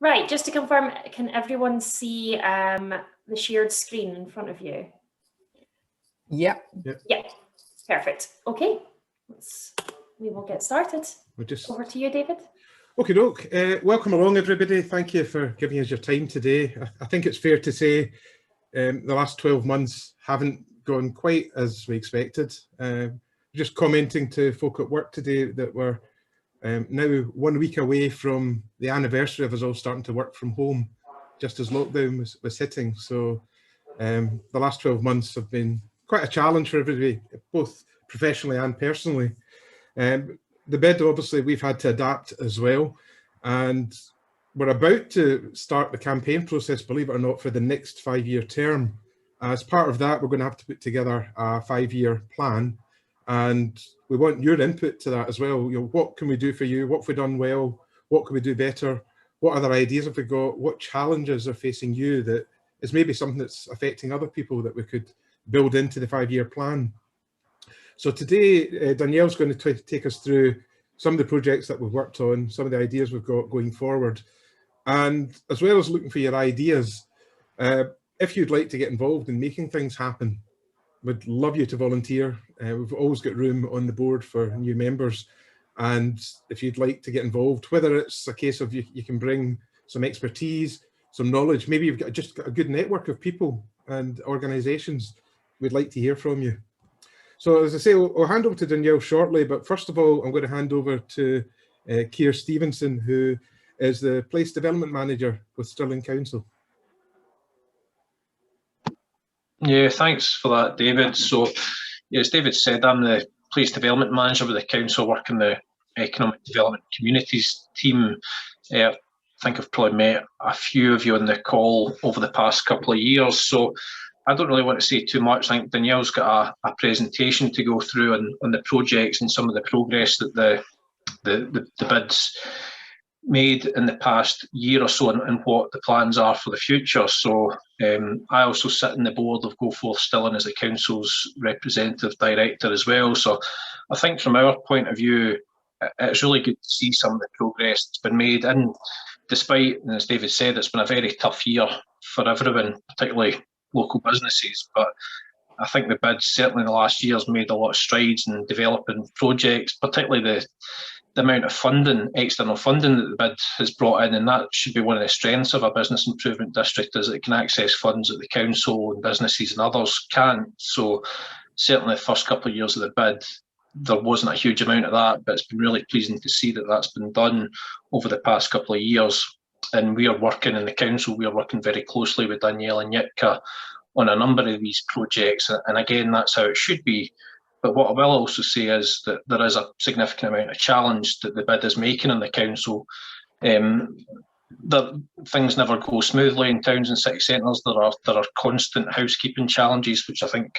Right, just to confirm, can everyone see the shared screen in front of you? Yeah. Yeah, perfect. Okay, we will get started. Over to you, David. Okay, doke. Welcome along, everybody. Thank you for giving us your time today. I think it's fair to say the last 12 months haven't gone quite as we expected. Just commenting to folk at work today that we're now 1 week away from the anniversary of us all starting to work from home, just as lockdown was hitting. So the last 12 months have been quite a challenge for everybody, both professionally and personally. The bid, obviously, we've had to adapt as well. And we're about to start the campaign process, believe it or not, for the next 5-year term. As part of that, we're going to have to put together a 5-year plan. And we want your input to that as well. You know, what can we do for you? What have we done well? What can we do better? What other ideas have we got? What challenges are facing you that is maybe something that's affecting other people that we could build into the 5-year plan? So today, Danielle's going to take us through some of the projects that we've worked on, some of the ideas we've got going forward. And as well as looking for your ideas, if you'd like to get involved in making things happen, we'd love you to volunteer. We've always got room on the board for new members. And if you'd like to get involved, whether it's a case of you can bring some expertise, some knowledge, maybe you've just got a good network of people and organisations, we'd like to hear from you. So as I say, I'll hand over to Danielle shortly, but first of all, I'm going to hand over to Keir Stevenson, who is the Place Development Manager with Stirling Council. Yeah, thanks for that, David. So, yeah, as David said, I'm the Place Development Manager with the Council, working the Economic Development Communities team. I think I've probably met a few of you on the call over the past couple of years, so I don't really want to say too much. I think Danielle's got a presentation to go through on the projects and some of the progress that the bids made in the past year or so, and what the plans are for the future. So I also sit on the board of Go Forth Stirling as the council's representative director as well. So I think from our point of view, it's really good to see some of the progress that's been made. And despite, as David said, it's been a very tough year for everyone, particularly local businesses. But I think the bids certainly in the last year has made a lot of strides in developing projects, particularly the amount of funding, external funding that the bid has brought in, and that should be one of the strengths of a business improvement district, is it can access funds that the council and businesses and others can't. So certainly the first couple of years of the bid, there wasn't a huge amount of that, but it's been really pleasing to see that that's been done over the past couple of years. And we are working in the council, we are working very closely with Danielle and Yitka on a number of these projects. And again, that's how it should be. But what I will also say is that there is a significant amount of challenge that the bid is making in the council. Things never go smoothly in towns and city centres. There are constant housekeeping challenges, which I think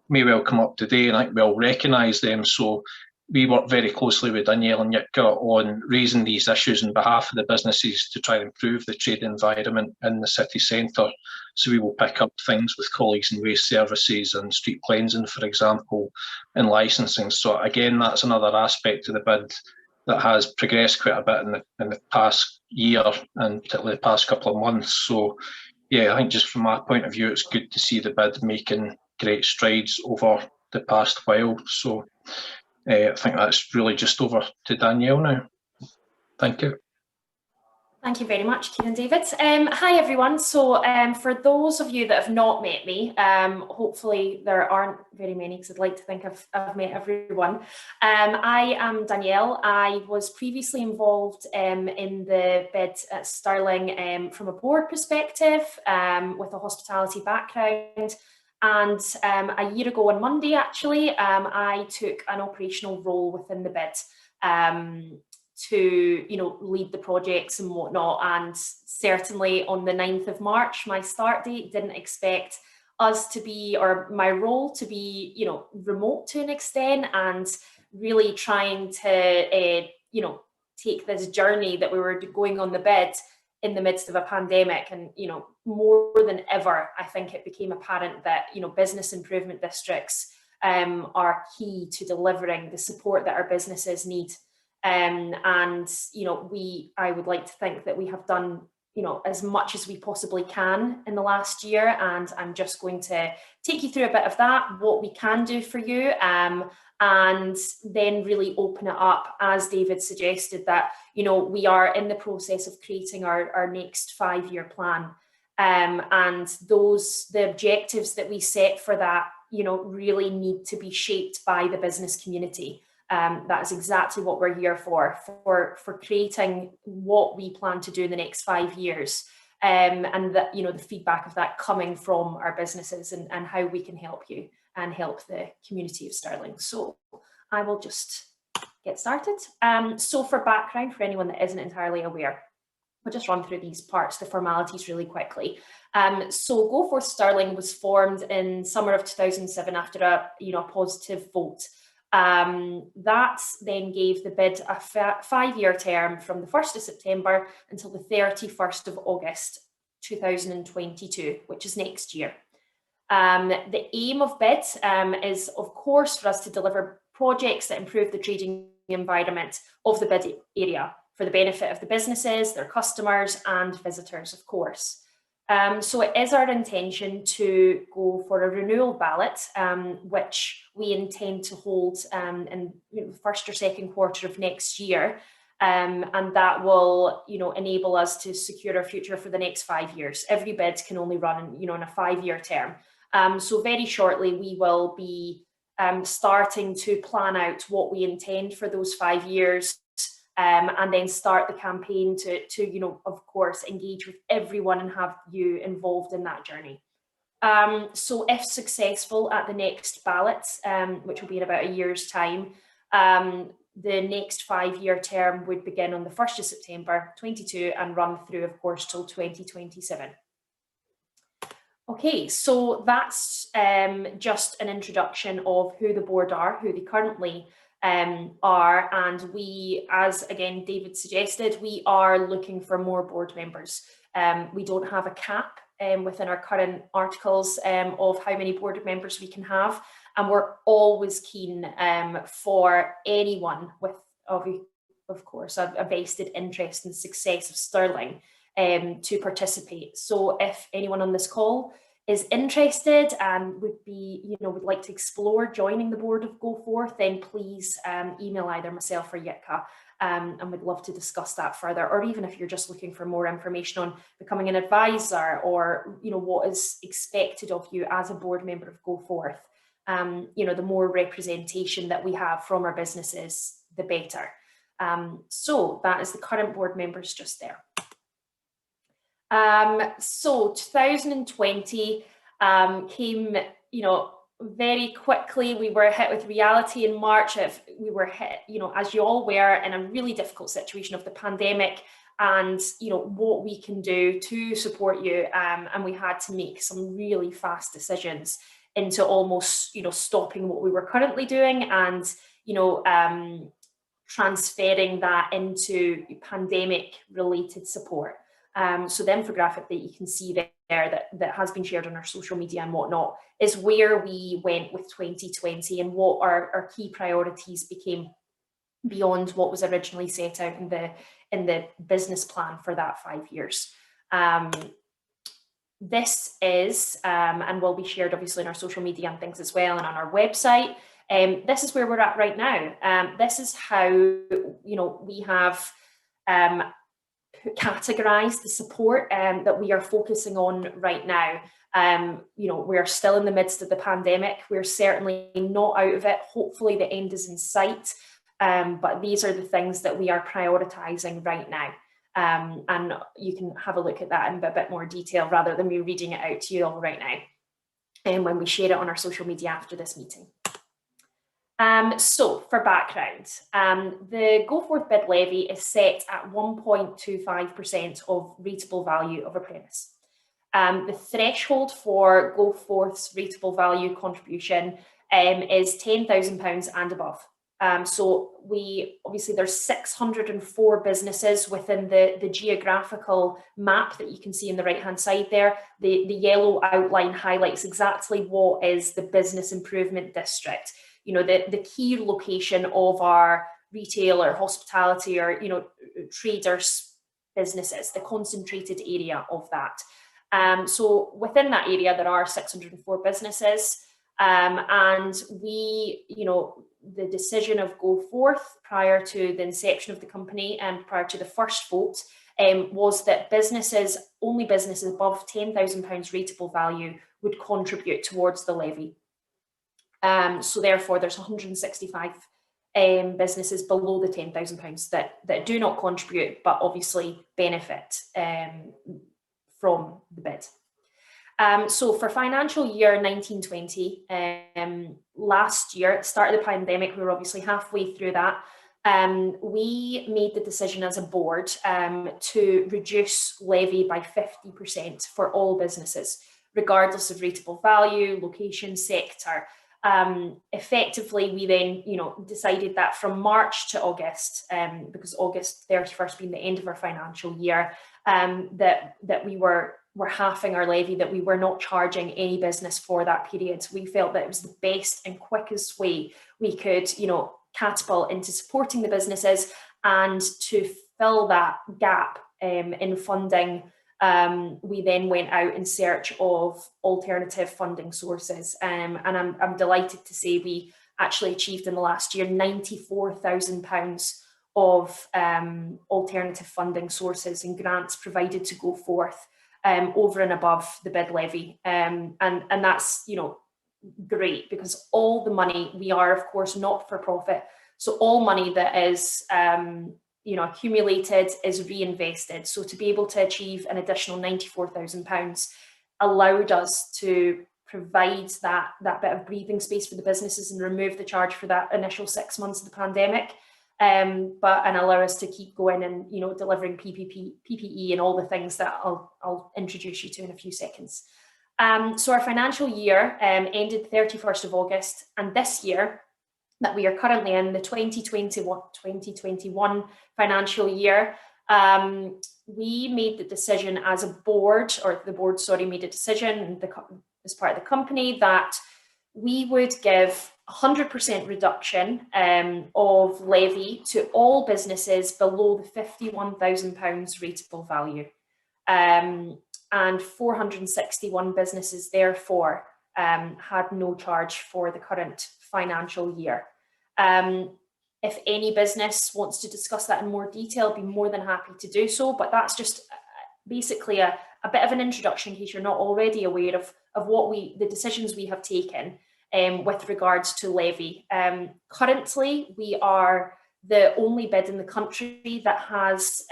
may well come up today, and I think we all recognise them. So we work very closely with Danielle and Yitka on raising these issues on behalf of the businesses to try and improve the trade environment in the city centre. So we will pick up things with colleagues in waste services and street cleansing, for example, and licensing. So again, that's another aspect of the bid that has progressed quite a bit in the past year, and particularly the past couple of months. So yeah, I think just from my point of view, it's good to see the bid making great strides over the past while. So I think that's really just over to Danielle now. Thank you. Thank you very much, Keir and David. Hi, everyone. So for those of you that have not met me, hopefully there aren't very many, because I'd like to think I've met everyone. I am Danielle. I was previously involved in the bid at Stirling from a board perspective with a hospitality background. And a year ago on Monday, actually, I took an operational role within the bid to, lead the projects and whatnot. And certainly on the 9th of March, my start date, didn't expect us to be, or my role to be, remote to an extent, and really trying to, take this journey that we were going on the bid in the midst of a pandemic. And, more than ever, I think it became apparent that, business improvement districts are key to delivering the support that our businesses need. I would like to think that we have done, as much as we possibly can in the last year, and I'm just going to take you through a bit of that, what we can do for you, and then really open it up, as David suggested, that we are in the process of creating our next 5-year plan, and the objectives that we set for that really need to be shaped by the business community. That is exactly what we're here for creating what we plan to do in the next 5 years, and that the feedback of that coming from our businesses and how we can help you and help the community of Stirling. So I will just get started. So for background, for anyone that isn't entirely aware, I'll just run through these parts, the formalities really quickly. So Go Forth Stirling was formed in summer of 2007 after a positive vote. That then gave the bid a 5-year term from the 1st of September until the 31st of August 2022, which is next year. The aim of bid is, of course, for us to deliver projects that improve the trading environment of the bid area for the benefit of the businesses, their customers and visitors, of course. So it is our intention to go for a renewal ballot, which we intend to hold in the first or second quarter of next year. And that will, enable us to secure our future for the next 5 years. Every bid can only run, in a 5-year term. So very shortly, we will be starting to plan out what we intend for those 5 years. And then start the campaign to of course, engage with everyone and have you involved in that journey. So if successful at the next ballot, which will be in about a year's time, the next 5-year term would begin on the 1st of September 22 and run through, of course, till 2027. Okay, so that's just an introduction of who the board are, who they currently are, and we, as again David suggested, we are looking for more board members. We don't have a cap within our current articles of how many board members we can have, and we're always keen for anyone with, of course, a vested interest in the success of Stirling to participate. So if anyone on this call is interested and would like to explore joining the board of Go Forth, then please email either myself or Yitka, and we'd love to discuss that further. Or even if you're just looking for more information on becoming an advisor, or what is expected of you as a board member of Go Forth, the more representation that we have from our businesses, the better. So that is the current board members just there. So 2020 came, very quickly. We were hit with reality in March. We were hit, as you all were, in a really difficult situation of the pandemic, and what we can do to support you. And we had to make some really fast decisions into almost, stopping what we were currently doing and, transferring that into pandemic-related support. So the infographic that you can see there that has been shared on our social media and whatnot is where we went with 2020 and what our key priorities became beyond what was originally set out in the business plan for that 5 years. This is, and will be shared obviously on our social media and things as well, and on our website. This is where we're at right now. This is how, we have categorized the support that we are focusing on right now. We're still in the midst of the pandemic. We're certainly not out of it. Hopefully the end is in sight. But these are the things that we are prioritizing right now. And you can have a look at that in a bit more detail rather than me reading it out to you all right now. And when we share it on our social media after this meeting. So for background, the Go Forth bid levy is set at 1.25% of rateable value of a premise. The threshold for Go Forth's rateable value contribution is £10,000 and above. So there's 604 businesses within the geographical map that you can see on the right hand side there. The yellow outline highlights exactly what is the business improvement district. The key location of our retail or hospitality or, traders businesses, the concentrated area of that. So within that area, there are 604 businesses, and we, the decision of go forth prior to the inception of the company and prior to the first vote was that only businesses above £10,000 rateable value would contribute towards the levy. So therefore, there's 165 businesses below the £10,000 that do not contribute, but obviously benefit from the bid. So for financial year 1920, last year, at the start of the pandemic, we were obviously halfway through that. We made the decision as a board to reduce levy by 50% for all businesses, regardless of rateable value, location, sector. Effectively, we then, decided that from March to August, because August 31st being the end of our financial year, that we were halving our levy, that we were not charging any business for that period. We felt that it was the best and quickest way we could, catapult into supporting the businesses, and to fill that gap in funding. We then went out in search of alternative funding sources, and I'm delighted to say we actually achieved in the last year £94,000 of alternative funding sources and grants provided to go forth over and above the bid levy, and that's great, because all the money, we are of course not for profit, so all money that is accumulated is reinvested. So to be able to achieve an additional £94,000 allowed us to provide that bit of breathing space for the businesses and remove the charge for that initial 6 months of the pandemic, and allow us to keep going and delivering PPE and all the things that I'll introduce you to in a few seconds. So our financial year ended 31st of August, and this year that we are currently in, the 2021 financial year, we made the decision as a board, or the board, made a decision as part of the company, that we would give 100% reduction of levy to all businesses below the £51,000 rateable value. And 461 businesses therefore had no charge for the current financial year. If any business wants to discuss that in more detail, I'd be more than happy to do so, but that's just basically a bit of an introduction in case you're not already aware of the decisions we have taken with regards to levy. Currently, we are the only bid in the country that has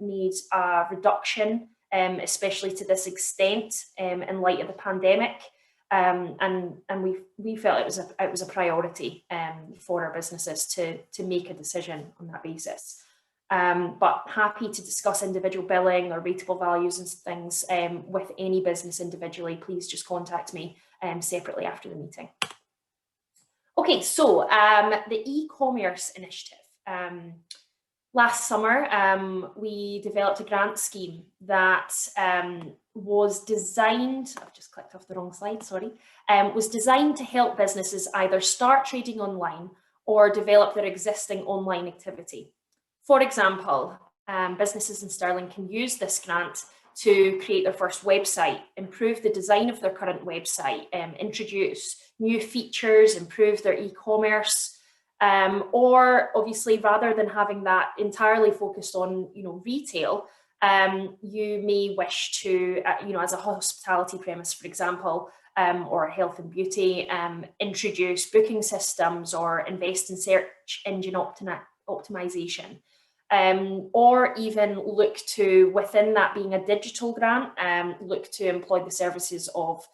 made a reduction, especially to this extent, in light of the pandemic, and we felt it was a priority for our businesses to make a decision on that basis. But happy to discuss individual billing or rateable values and things with any business individually. Please just contact me separately after the meeting. Okay, so the e-commerce initiative. Last summer, we developed a grant scheme that was designed, I've just clicked off the wrong slide, sorry, was designed to help businesses either start trading online or develop their existing online activity. For example, businesses in Stirling can use this grant to create their first website, improve the design of their current website, introduce new features, improve their e-commerce, or obviously, rather than having that entirely focused on retail, you may wish to, as a hospitality premise, for example, or health and beauty, introduce booking systems or invest in search engine optimization. Or even look to, within that being a digital grant, look to employ the services of,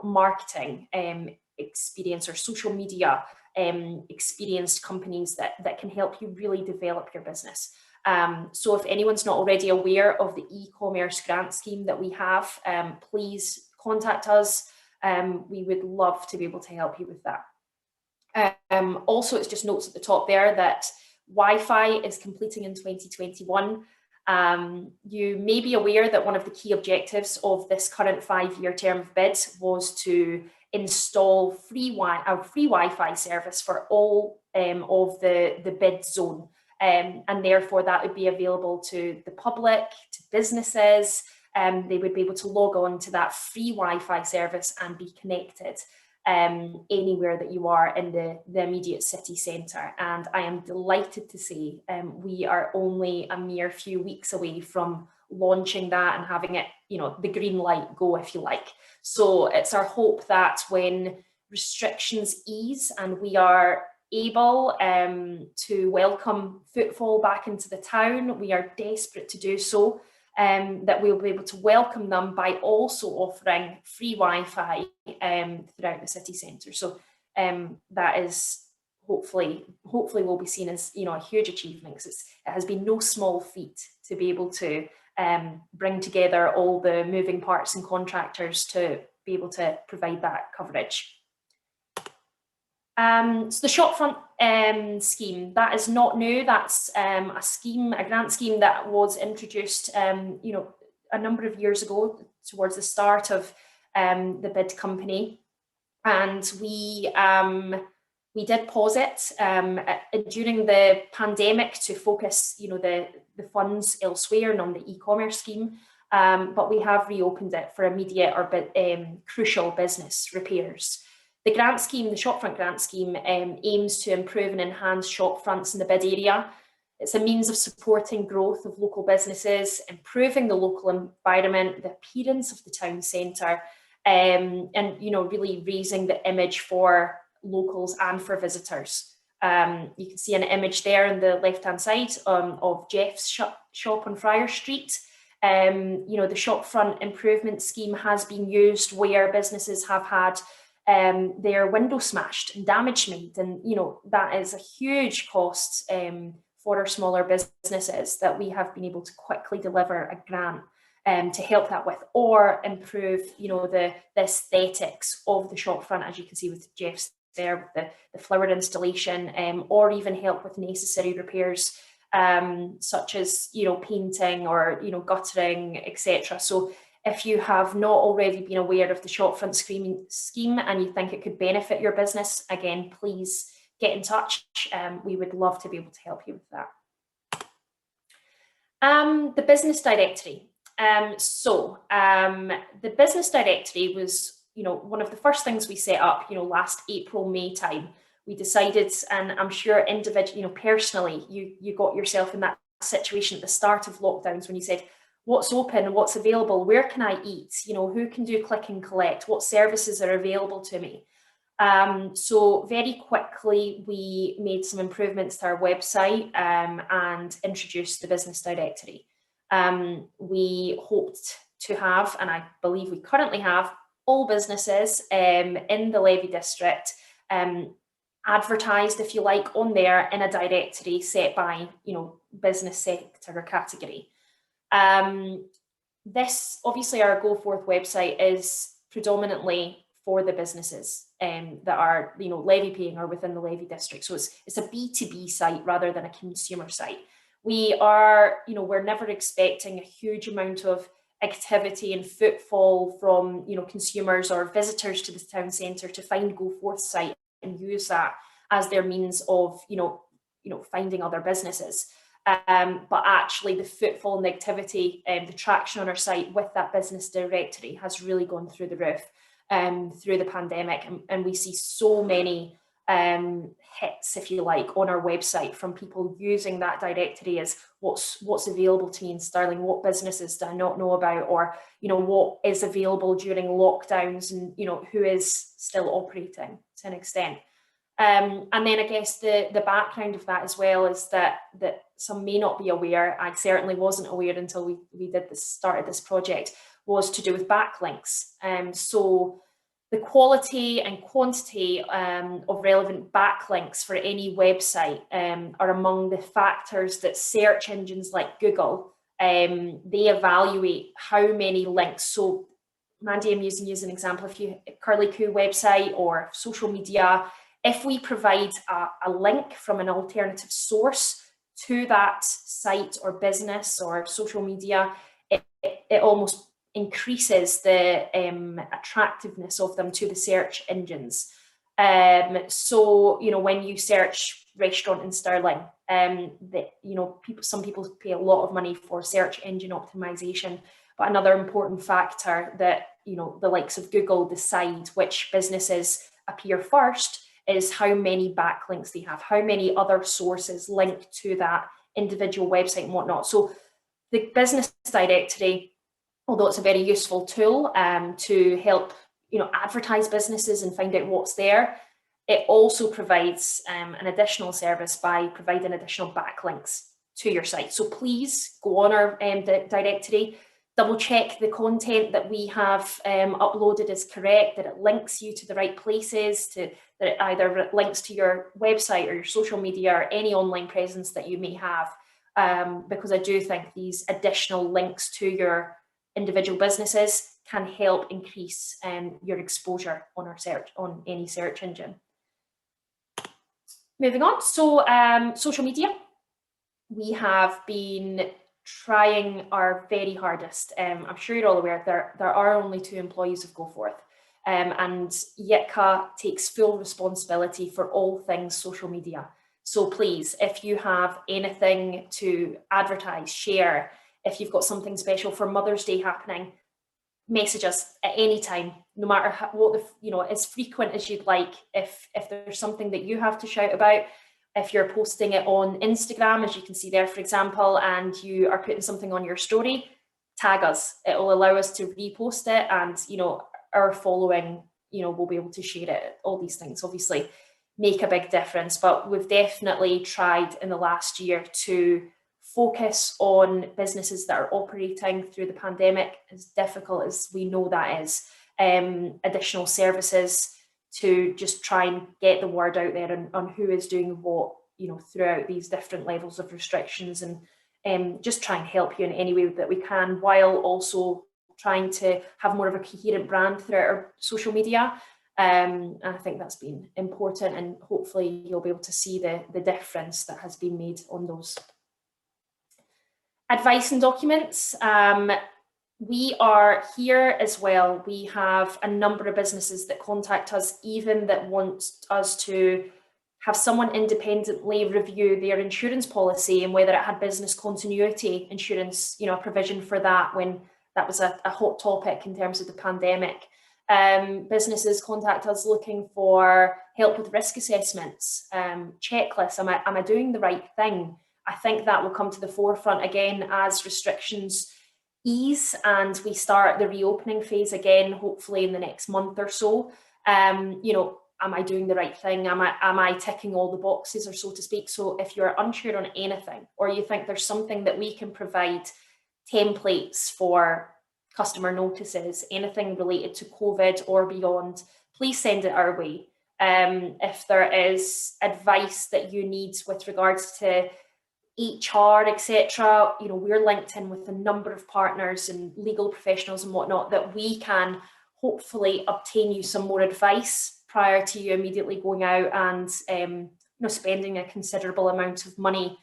marketing experience or social media experienced companies that can help you really develop your business. So if anyone's not already aware of the e-commerce grant scheme that we have, please contact us. We would love to be able to help you with that. Also, it's just notes at the top there that Wi-Fi is completing in 2021. You may be aware that one of the key objectives of this current 5-year term of bid was to install free Wi-Fi service for all of the bid zone and therefore that would be available to the public, to businesses. They would be able to log on to that free Wi-Fi service and be connected anywhere that you are in the immediate city centre. And I am delighted to say we are only a mere few weeks away from launching that and having it, the green light go, if you like. So it's our hope that when restrictions ease and we are able to welcome footfall back into the town, we are desperate to do so, that we'll be able to welcome them by also offering free Wi-Fi throughout the city centre. So that is hopefully will be seen as a huge achievement, because it has been no small feat to be able to bring together all the moving parts and contractors to be able to provide that coverage. So the shopfront scheme, that is not new. That's a grant scheme that was introduced, a number of years ago towards the start of the bid company, and we did pause it during the pandemic to focus, the funds elsewhere and on the e-commerce scheme. But we have reopened it for immediate or crucial business repairs. The grant scheme, the shopfront grant scheme, aims to improve and enhance shopfronts in the bid area. It's a means of supporting growth of local businesses, improving the local environment, the appearance of the town centre, and really raising the image for locals and for visitors. You can see an image there on the left-hand side of Jeff's shop on Friar Street. The shopfront improvement scheme has been used where businesses have had their window smashed and damage made, and that is a huge cost for our smaller businesses that we have been able to quickly deliver a grant to help that with, or improve the aesthetics of the shopfront, as you can see with Jeff's there, with the flower installation, or even help with necessary repairs such as painting or guttering, etc. So if you have not already been aware of the shopfront scheme and you think it could benefit your business, again, please get in touch. We would love to be able to help you with that. The business directory. The business directory was, one of the first things we set up, last April, May time. We decided, and I'm sure individually, personally, you got yourself in that situation at the start of lockdowns when you said, what's open, what's available, where can I eat, who can do click and collect, what services are available to me. So very quickly we made some improvements to our website and introduced the business directory. We hoped to have, and I believe we currently have, all businesses in the Levy district advertised, if you like, on there in a directory set by business sector or category. This, obviously, our Go Forth website is predominantly for the businesses that are levy paying or within the Levy district. So it's a B2B site rather than a consumer site. We are, we're never expecting a huge amount of activity and footfall from consumers or visitors to the town centre to find Go Forth site and use that as their means of finding other businesses. But actually the footfall and the activity and the traction on our site with that business directory has really gone through the roof through the pandemic, and we see so many hits, if you like, on our website from people using that directory as what's available to me in Stirling, what businesses do I not know about, or what is available during lockdowns, and who is still operating to an extent. And then I guess the background of that as well is that some may not be aware, I certainly wasn't aware until we started this project, was to do with backlinks. So the quality and quantity of relevant backlinks for any website are among the factors that search engines like Google, they evaluate how many links. So Mandy, I'm using you as an example, if you Curly Coo website or social media, if we provide a link from an alternative source to that site or business or social media, it almost increases the attractiveness of them to the search engines. So, when you search restaurant in Stirling, that, you know, some people pay a lot of money for search engine optimization, but another important factor that, you know, the likes of Google decide which businesses appear first is how many backlinks they have, how many other sources link to that individual website and whatnot. So the business directory, although it's a very useful tool to help, you know, advertise businesses and find out what's there, it also provides an additional service by providing additional backlinks to your site. So please go on our directory, double check the content that we have uploaded is correct, that it links you to the right places, that it either links to your website or your social media or any online presence that you may have, because I do think these additional links to your individual businesses can help increase your exposure on any search engine. Moving on, so social media. We have been trying our very hardest. I'm sure you're all aware there are only 2 employees of GoForth, and Yitka takes full responsibility for all things social media. So please, if you have anything to advertise, share, if you've got something special for Mother's Day happening, message us at any time, no matter what you know, as frequent as you'd like. If there's something that you have to shout about, if you're posting it on Instagram, as you can see there, for example, and you are putting something on your story, tag us. It will allow us to repost it, and, you know, our following, you know, will be able to share it. All these things obviously make a big difference, but we've definitely tried in the last year to focus on businesses that are operating through the pandemic, as difficult as we know that is, additional services to just try and get the word out there on who is doing what, you know, throughout these different levels of restrictions, and just try and help you in any way that we can, while also trying to have more of a coherent brand throughout our social media. And I think that's been important, and hopefully you'll be able to see the difference that has been made on those. Advice and documents. We are here as well. We have a number of businesses that contact us, even that want us to have someone independently review their insurance policy and whether it had business continuity insurance, you know, a provision for that when that was a hot topic in terms of the pandemic. Businesses contact us looking for help with risk assessments, checklists. Am I doing the right thing? I think that will come to the forefront again as restrictions ease and we start the reopening phase again, hopefully in the next month or so. You know, am I doing the right thing? Am I ticking all the boxes, or so to speak? So if you're unsure on anything, or you think there's something that we can provide, templates for customer notices, anything related to COVID or beyond, please send it our way. If there is advice that you need with regards to HR, etc., you know, we're linked in with a number of partners and legal professionals and whatnot that we can hopefully obtain you some more advice prior to you immediately going out and you know, spending a considerable amount of money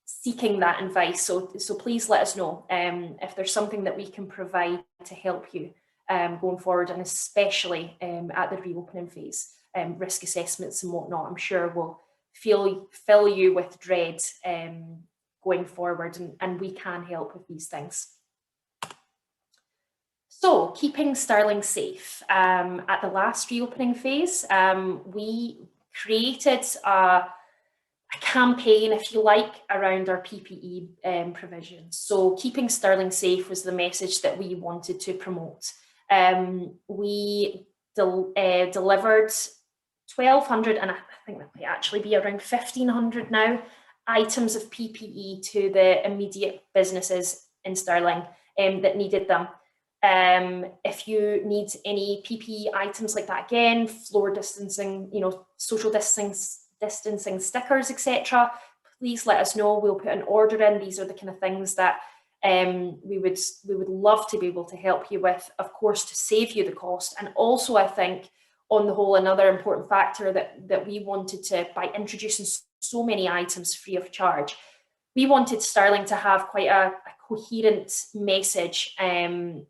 seeking that advice. So please let us know if there's something that we can provide to help you going forward, and especially at the reopening phase, risk assessments and whatnot, I'm sure will fill you with dread going forward, and we can help with these things. So keeping Stirling safe. At the last reopening phase, we created a campaign, if you like, around our PPE provisions. So keeping Stirling safe was the message that we wanted to promote. We delivered 1,200, and I think that might actually be around 1,500 now, items of PPE to the immediate businesses in Stirling that needed them. If you need any PPE items like that, again, floor distancing, you know, social distancing stickers, etc., please let us know. We'll put an order in. These are the kind of things that we would love to be able to help you with, of course, to save you the cost. And also, I think, on the whole, another important factor that we wanted to, by introducing so many items free of charge, we wanted Stirling to have quite a coherent message, and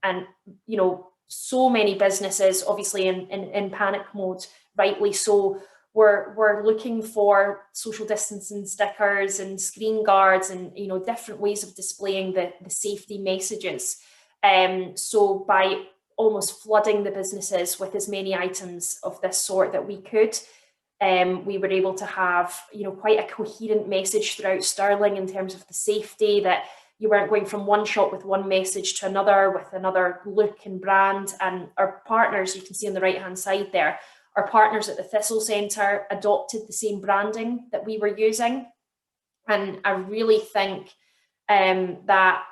you know, so many businesses obviously in panic mode, rightly so, we're looking for social distancing stickers and screen guards and, you know, different ways of displaying the safety messages. So by almost flooding the businesses with as many items of this sort that we could, we were able to have, you know, quite a coherent message throughout Stirling in terms of the safety, that you weren't going from one shop with one message to another with another look and brand. And our partners, you can see on the right hand side there, our partners at the Thistle Centre adopted the same branding that we were using. And I really think that,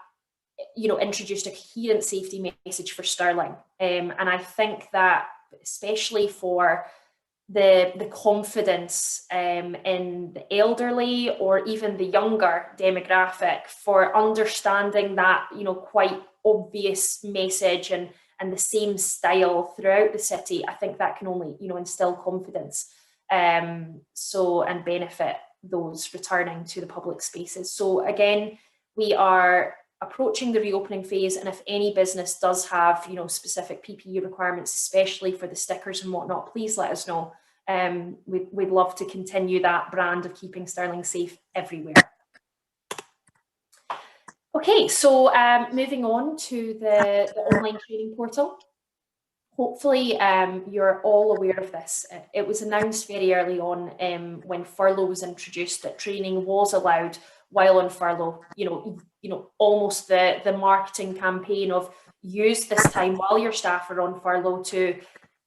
you know, introduced a coherent safety message for Stirling. And I think that especially for the confidence in the elderly or even the younger demographic, for understanding that, you know, quite obvious message and the same style throughout the city, I think that can only, you know, instill confidence and benefit those returning to the public spaces. So again, we are approaching the reopening phase, and if any business does have, you know, specific PPE requirements, especially for the stickers and whatnot, please let us know. We'd love to continue that brand of keeping Stirling safe everywhere. Okay, so moving on to the online training portal. Hopefully you're all aware of this. It was announced very early on when furlough was introduced that training was allowed while on furlough. You know, almost the marketing campaign of use this time while your staff are on furlough to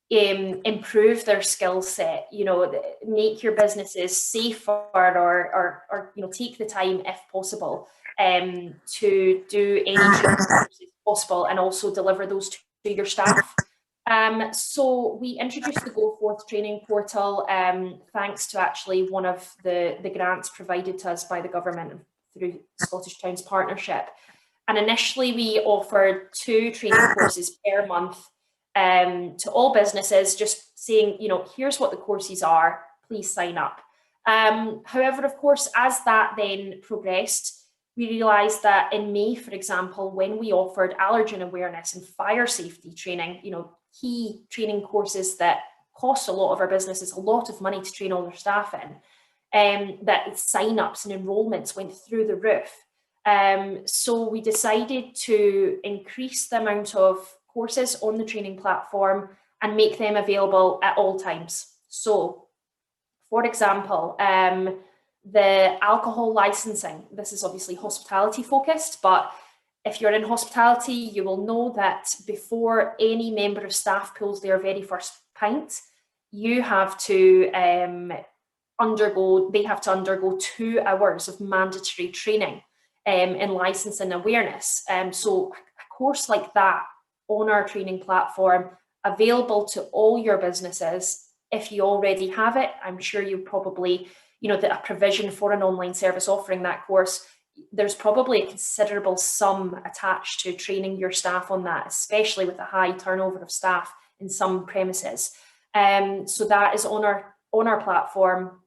improve their skill set, you know, make your businesses safer, or you know, take the time if possible to do any training courses possible and also deliver those to your staff. So we introduced the Go Forth training portal thanks to actually one of the grants provided to us by the government through Scottish Towns Partnership. And initially we offered 2 training courses per month to all businesses, just saying, you know, here's what the courses are, please sign up. However, of course, as that then progressed, we realised that in May, for example, when we offered allergen awareness and fire safety training, you know, key training courses that cost a lot of our businesses a lot of money to train all their staff in, that sign-ups and enrolments went through the roof. So we decided to increase the amount of courses on the training platform and make them available at all times. So, for example, the alcohol licensing, this is obviously hospitality focused, but if you're in hospitality, you will know that before any member of staff pulls their very first pint, you have to undergo 2 hours of mandatory training in licensing awareness. So a course like that on our training platform, available to all your businesses. If you already have it, I'm sure you probably, you know, a provision for an online service offering that course, there's probably a considerable sum attached to training your staff on that, especially with a high turnover of staff in some premises. So that is on our platform.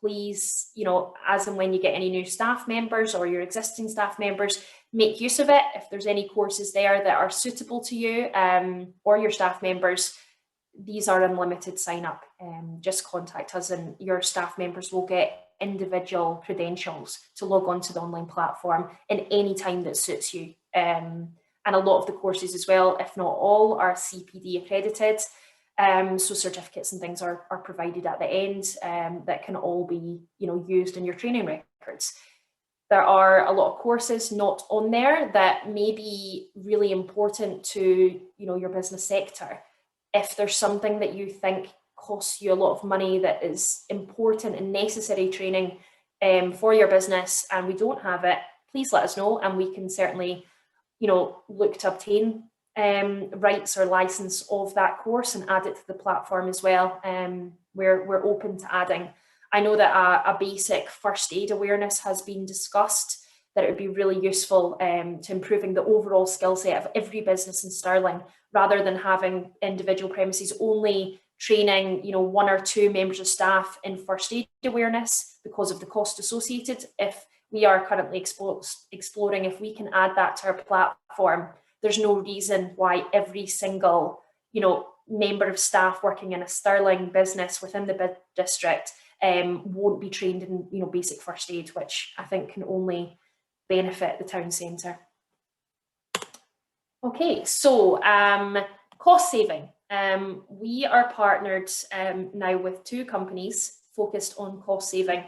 Please, you know, as and when you get any new staff members or your existing staff members, make use of it. If there's any courses there that are suitable to you or your staff members, these are unlimited sign up. Just contact us and your staff members will get individual credentials to log on to the online platform in any time that suits you. And a lot of the courses as well, if not all, are CPD accredited. So certificates and things are provided at the end that can all be, you know, used in your training records. There are a lot of courses not on there that may be really important to, you know, your business sector. If there's something that you think costs you a lot of money that is important and necessary training for your business and we don't have it, please let us know and we can certainly, you know, look to obtain rights or license of that course and add it to the platform as well. We're open to adding. I know that a basic first aid awareness has been discussed, that it would be really useful to improving the overall skill set of every business in Stirling, rather than having individual premises only training, you know, 1 or 2 members of staff in first aid awareness because of the cost associated. If we are currently exploring if we can add that to our platform, there's no reason why every single, you know, member of staff working in a Stirling business within the bid district won't be trained in, you know, basic first aid, which I think can only benefit the town centre. Okay, so cost saving. We are partnered now with 2 companies focused on cost saving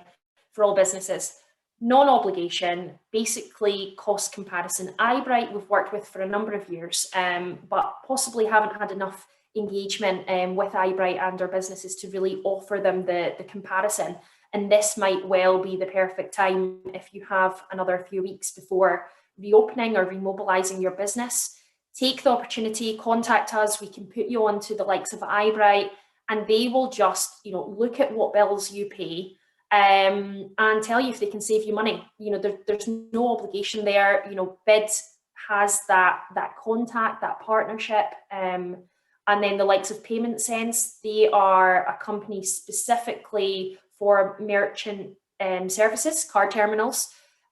for all businesses. Non-obligation, basically cost comparison. Eyebright we've worked with for a number of years, but possibly haven't had enough engagement with Eyebright and our businesses to really offer them the comparison. And this might well be the perfect time if you have another few weeks before reopening or remobilising your business. Take the opportunity, contact us, we can put you on to the likes of Eyebright, and they will just, you know, look at what bills you pay and tell you if they can save you money. You know, there's no obligation there. You know, Bid has that contact, that partnership. And then the likes of Payment Sense, they are a company specifically for merchant services, card terminals.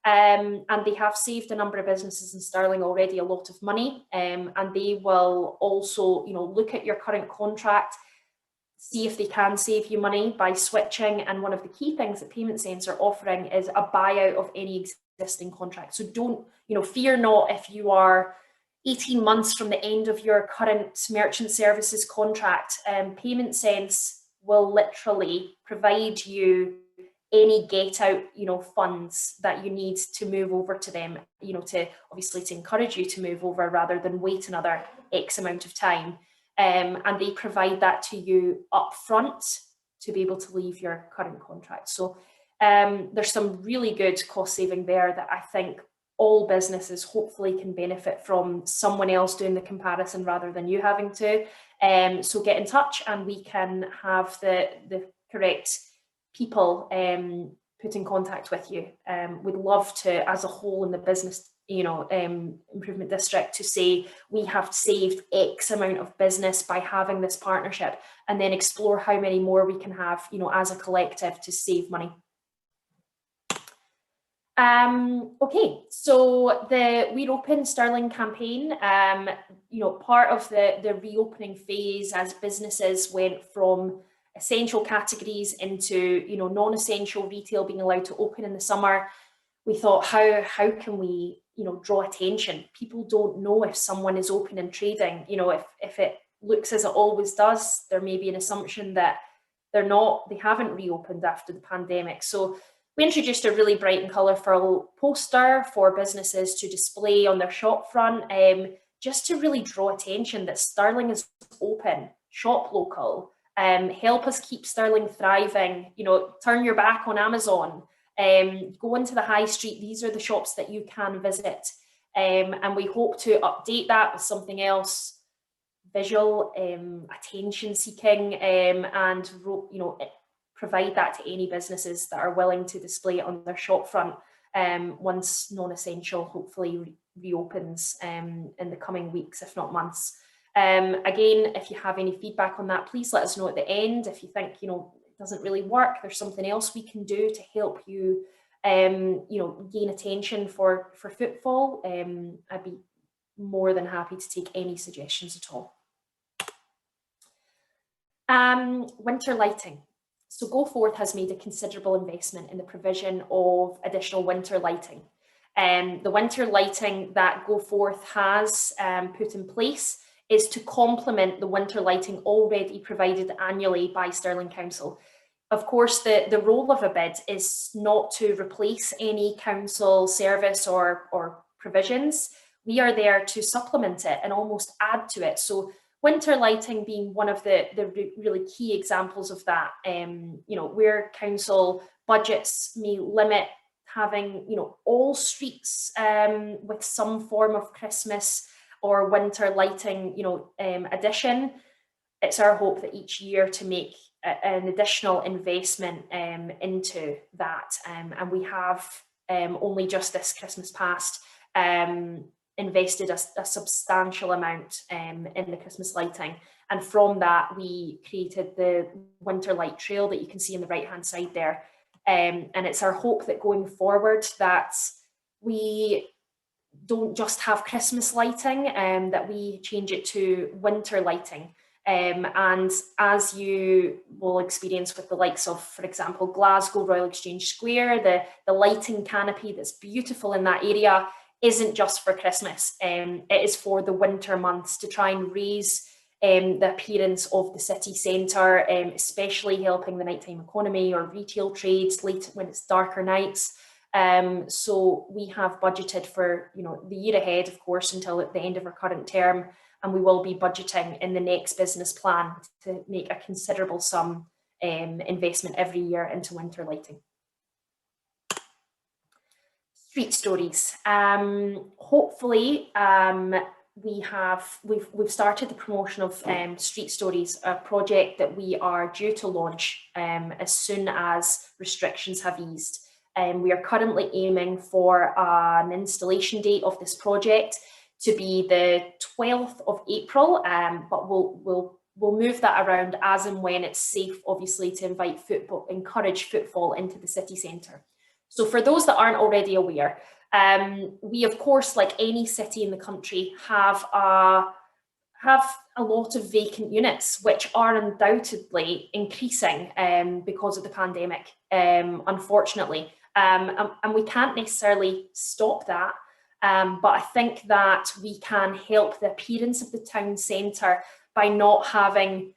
And they have saved a number of businesses in Stirling already a lot of money. And they will also, you know, look at your current contract, see if they can save you money by switching. And one of the key things that Payment Sense are offering is a buyout of any existing contract. So don't, you know, fear not if you are 18 months from the end of your current merchant services contract. Payment Sense will literally provide you any get out, you know, funds that you need to move over to them, you know, to obviously to encourage you to move over rather than wait another X amount of time. And they provide that to you up front to be able to leave your current contract. So there's some really good cost saving there that I think all businesses hopefully can benefit from someone else doing the comparison rather than you having to. So get in touch and we can have the correct people put in contact with you. We'd love to, as a whole in the business, you know, improvement district, to say we have saved X amount of business by having this partnership, and then explore how many more we can have, you know, as a collective to save money. Okay, so the We're Open Stirling campaign, you know, part of the reopening phase as businesses went from essential categories into, you know, non-essential retail being allowed to open in the summer. We thought, how can we, you know, draw attention? People don't know if someone is open and trading. You know, if it looks as it always does, there may be an assumption that they haven't reopened after the pandemic. So we introduced a really bright and colourful poster for businesses to display on their shop front, just to really draw attention that Stirling is open, shop local, help us keep Stirling thriving, you know, turn your back on Amazon, go into the high street, these are the shops that you can visit. And we hope to update that with something else, visual, attention seeking, and, you know, provide that to any businesses that are willing to display it on their shop front once non-essential hopefully reopens in the coming weeks, if not months. Again, if you have any feedback on that, please let us know at the end. If you think, you know, it doesn't really work, there's something else we can do to help you, you know, gain attention for footfall. I'd be more than happy to take any suggestions at all. Winter lighting. So Go Forth has made a considerable investment in the provision of additional winter lighting. The winter lighting that Go Forth has put in place is to complement the winter lighting already provided annually by Stirling Council. Of course, the role of a bid is not to replace any council service or provisions. We are there to supplement it and almost add to it. So winter lighting being one of the really key examples of that, you know, where council budgets may limit having, you know, all streets with some form of Christmas or winter lighting, you know, addition. It's our hope that each year to make an additional investment into that. And we have only just this Christmas past invested a substantial amount in the Christmas lighting, and from that we created the winter light trail that you can see on the right hand side there, and it's our hope that going forward that we don't just have Christmas lighting, that we change it to winter lighting, And as you will experience with the likes of, for example, Glasgow Royal Exchange Square, the lighting canopy that's beautiful in that area isn't just for Christmas. It is for the winter months to try and raise the appearance of the city centre, especially helping the nighttime economy or retail trades late when it's darker nights. So we have budgeted for the year ahead, of course, until at the end of our current term, and we will be budgeting in the next business plan to make a considerable sum investment every year into winter lighting. Street stories. Hopefully, we've started the promotion of Street Stories, a project that we are due to launch as soon as restrictions have eased. We are currently aiming for an installation date of this project to be the 12th of April, but we'll move that around as and when it's safe, obviously, to encourage footfall into the city centre. So for those that aren't already aware, we, of course, like any city in the country, have a lot of vacant units, which are undoubtedly increasing because of the pandemic, unfortunately. And we can't necessarily stop that, but I think that we can help the appearance of the town centre by not having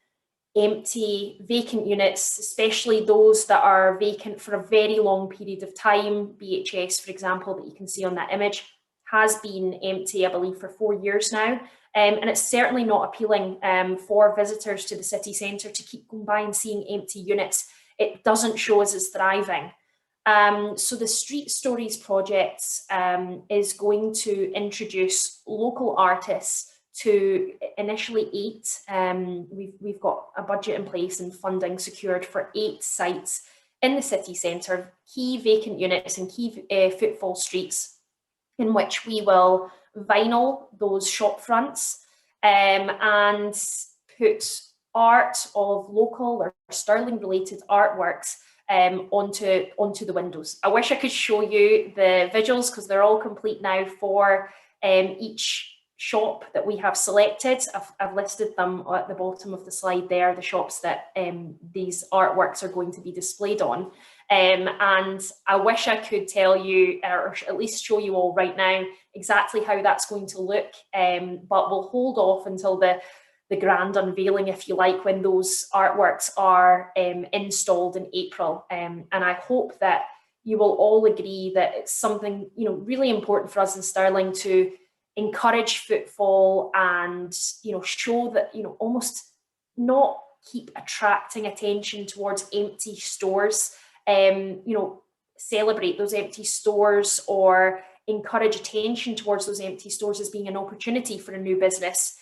empty, vacant units, especially those that are vacant for a very long period of time. BHS, for example, that you can see on that image, has been empty, I believe, for 4 years now. And it's certainly not appealing for visitors to the city centre to keep going by and seeing empty units. It doesn't show us as thriving. So the Street Stories project is going to introduce local artists to initially 8. We've got a budget in place and funding secured for 8 sites in the city centre, key vacant units and key footfall streets, in which we will vinyl those shop fronts and put art of local or Stirling related artworks onto the windows. I wish I could show you the visuals because they're all complete now for each shop that we have selected. I've listed them at the bottom of the slide there, the shops that these artworks are going to be displayed on. And I wish I could tell you, or at least show you all right now, exactly how that's going to look, but we'll hold off until the grand unveiling, if you like, when those artworks are installed in April. And I hope that you will all agree that it's something really important for us in Stirling to encourage footfall and show that almost not keep attracting attention towards empty stores. Celebrate those empty stores or encourage attention towards those empty stores as being an opportunity for a new business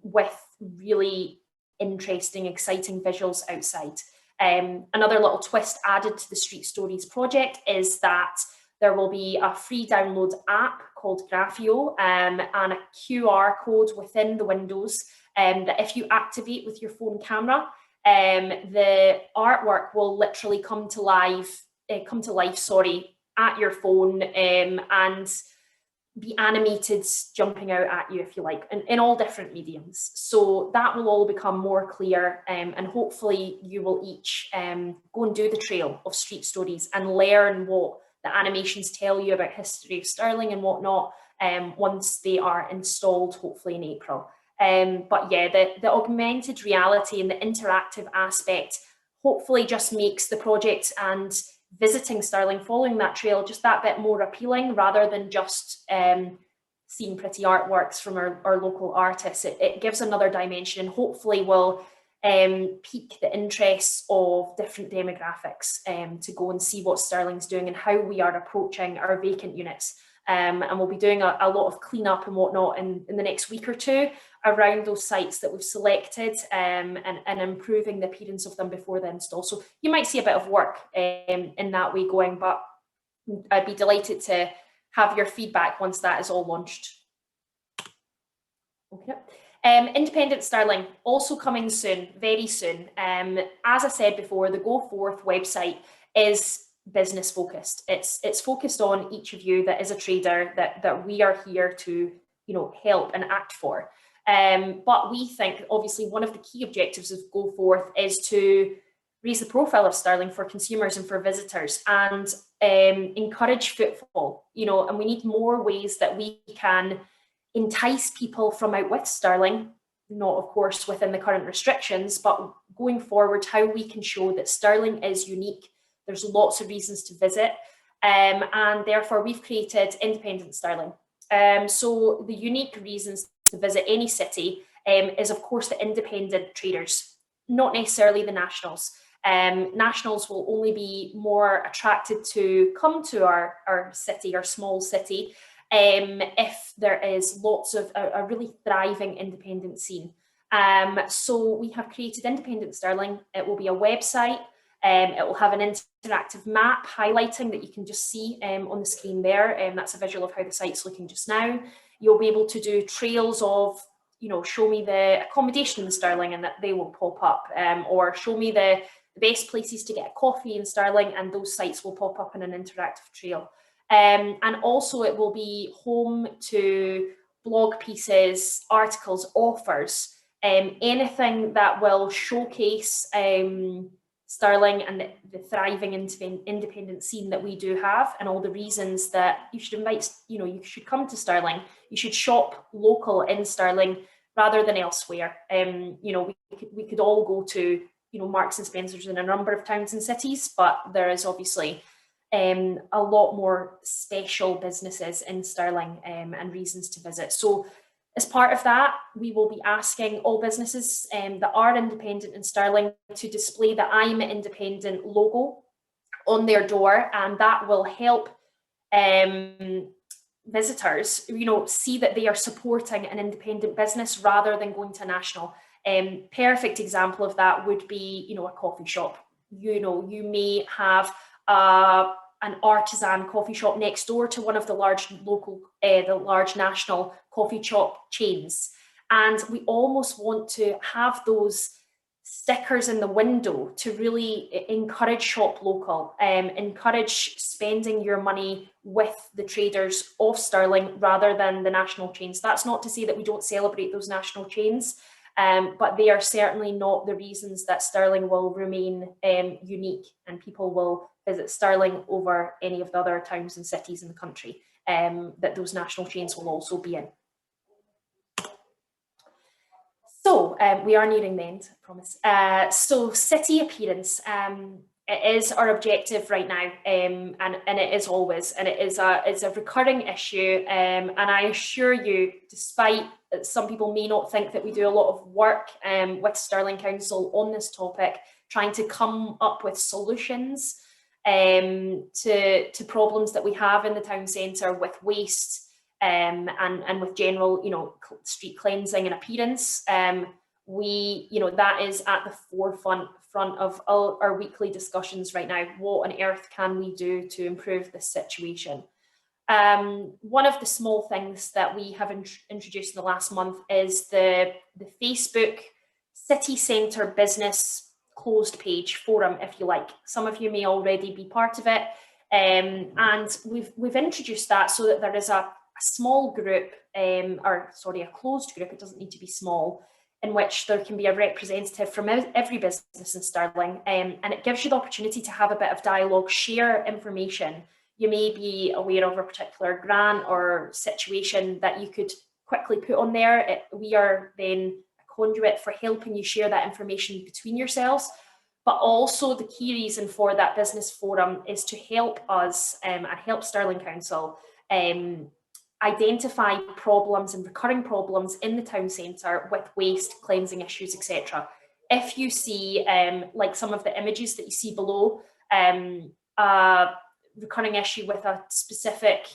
with really interesting, exciting visuals outside. Another little twist added to the Street Stories project is that there will be a free download app called Graphio and a QR code within the windows that if you activate with your phone camera, the artwork will literally come to life, at your phone and be animated, jumping out at you, if you like, in all different mediums. So that will all become more clear, and hopefully you will each go and do the trail of Street Stories and learn what the animations tell you about history of Stirling and whatnot once they are installed, hopefully in April. But yeah, the augmented reality and the interactive aspect hopefully just makes the project and visiting Stirling, following that trail, just that bit more appealing rather than just seeing pretty artworks from our local artists. It gives another dimension and hopefully will pique the interests of different demographics to go and see what Stirling's doing and how we are approaching our vacant units. And we'll be doing a lot of cleanup and whatnot in the next week or two around those sites that we've selected and improving the appearance of them before the install. So you might see a bit of work in that way going, but I'd be delighted to have your feedback once that is all launched. Okay. Independent Stirling, also coming soon, very soon. As I said before, the Go Forth website is business focused. It's focused on each of you that is a trader that we are here to help and act for. But we think, obviously, one of the key objectives of Go Forth is to raise the profile of Stirling for consumers and for visitors, and encourage footfall, and we need more ways that we can entice people from out with Stirling, not of course within the current restrictions, but going forward, how we can show that Stirling is unique. There's lots of reasons to visit, and therefore we've created Independent Stirling. So the unique reasons to visit any city is of course the independent traders, not necessarily the nationals. Nationals will only be more attracted to come to our city, our small city, if there is lots of a really thriving independent scene. So we have created Independent Stirling. It will be a website. It will have an interactive map highlighting that you can just see on the screen there. That's a visual of how the site's looking just now. You'll be able to do trails of, show me the accommodation in Stirling, and that they will pop up, or show me the best places to get a coffee in Stirling, and those sites will pop up in an interactive trail. And also it will be home to blog pieces, articles, offers, anything that will showcase Stirling and the thriving independent scene that we do have, and all the reasons that you should you should come to Stirling, you should shop local in Stirling rather than elsewhere. We could all go to Marks and Spencer's in a number of towns and cities, but there is obviously a lot more special businesses in Stirling and reasons to visit. So as part of that, we will be asking all businesses that are independent in Stirling to display the I'm Independent logo on their door, and that will help visitors, see that they are supporting an independent business rather than going to a national. Perfect example of that would be, a coffee shop. You may have an artisan coffee shop next door to one of the large local, the large national coffee shop chains. And we almost want to have those stickers in the window to really encourage shop local, encourage spending your money with the traders of Stirling rather than the national chains. That's not to say that we don't celebrate those national chains, but they are certainly not the reasons that Stirling will remain unique and people will visit Stirling over any of the other towns and cities in the country, that those national chains will also be in. So we are nearing the end, I promise. So city appearance, it is our objective right now, and it is always, and it's a recurring issue. And I assure you, despite some people may not think that we do a lot of work with Stirling Council on this topic, trying to come up with solutions to problems that we have in the town centre with waste, and with general, street cleansing and appearance. That is at the forefront of all our weekly discussions right now. What on earth can we do to improve this situation? One of the small things that we have introduced in the last month is the Facebook City Centre Business closed page forum, if you like. Some of you may already be part of it, and we've introduced that so that there is a small group, a closed group, it doesn't need to be small, in which there can be a representative from every business in Stirling, and it gives you the opportunity to have a bit of dialogue, share information. You may be aware of a particular grant or situation that you could quickly put on there. We are then a conduit for helping you share that information between yourselves. But also the key reason for that business forum is to help us and help Stirling Council identify problems and recurring problems in the town centre with waste, cleansing issues, etc. If you see, like some of the images that you see below, a recurring issue with a specific,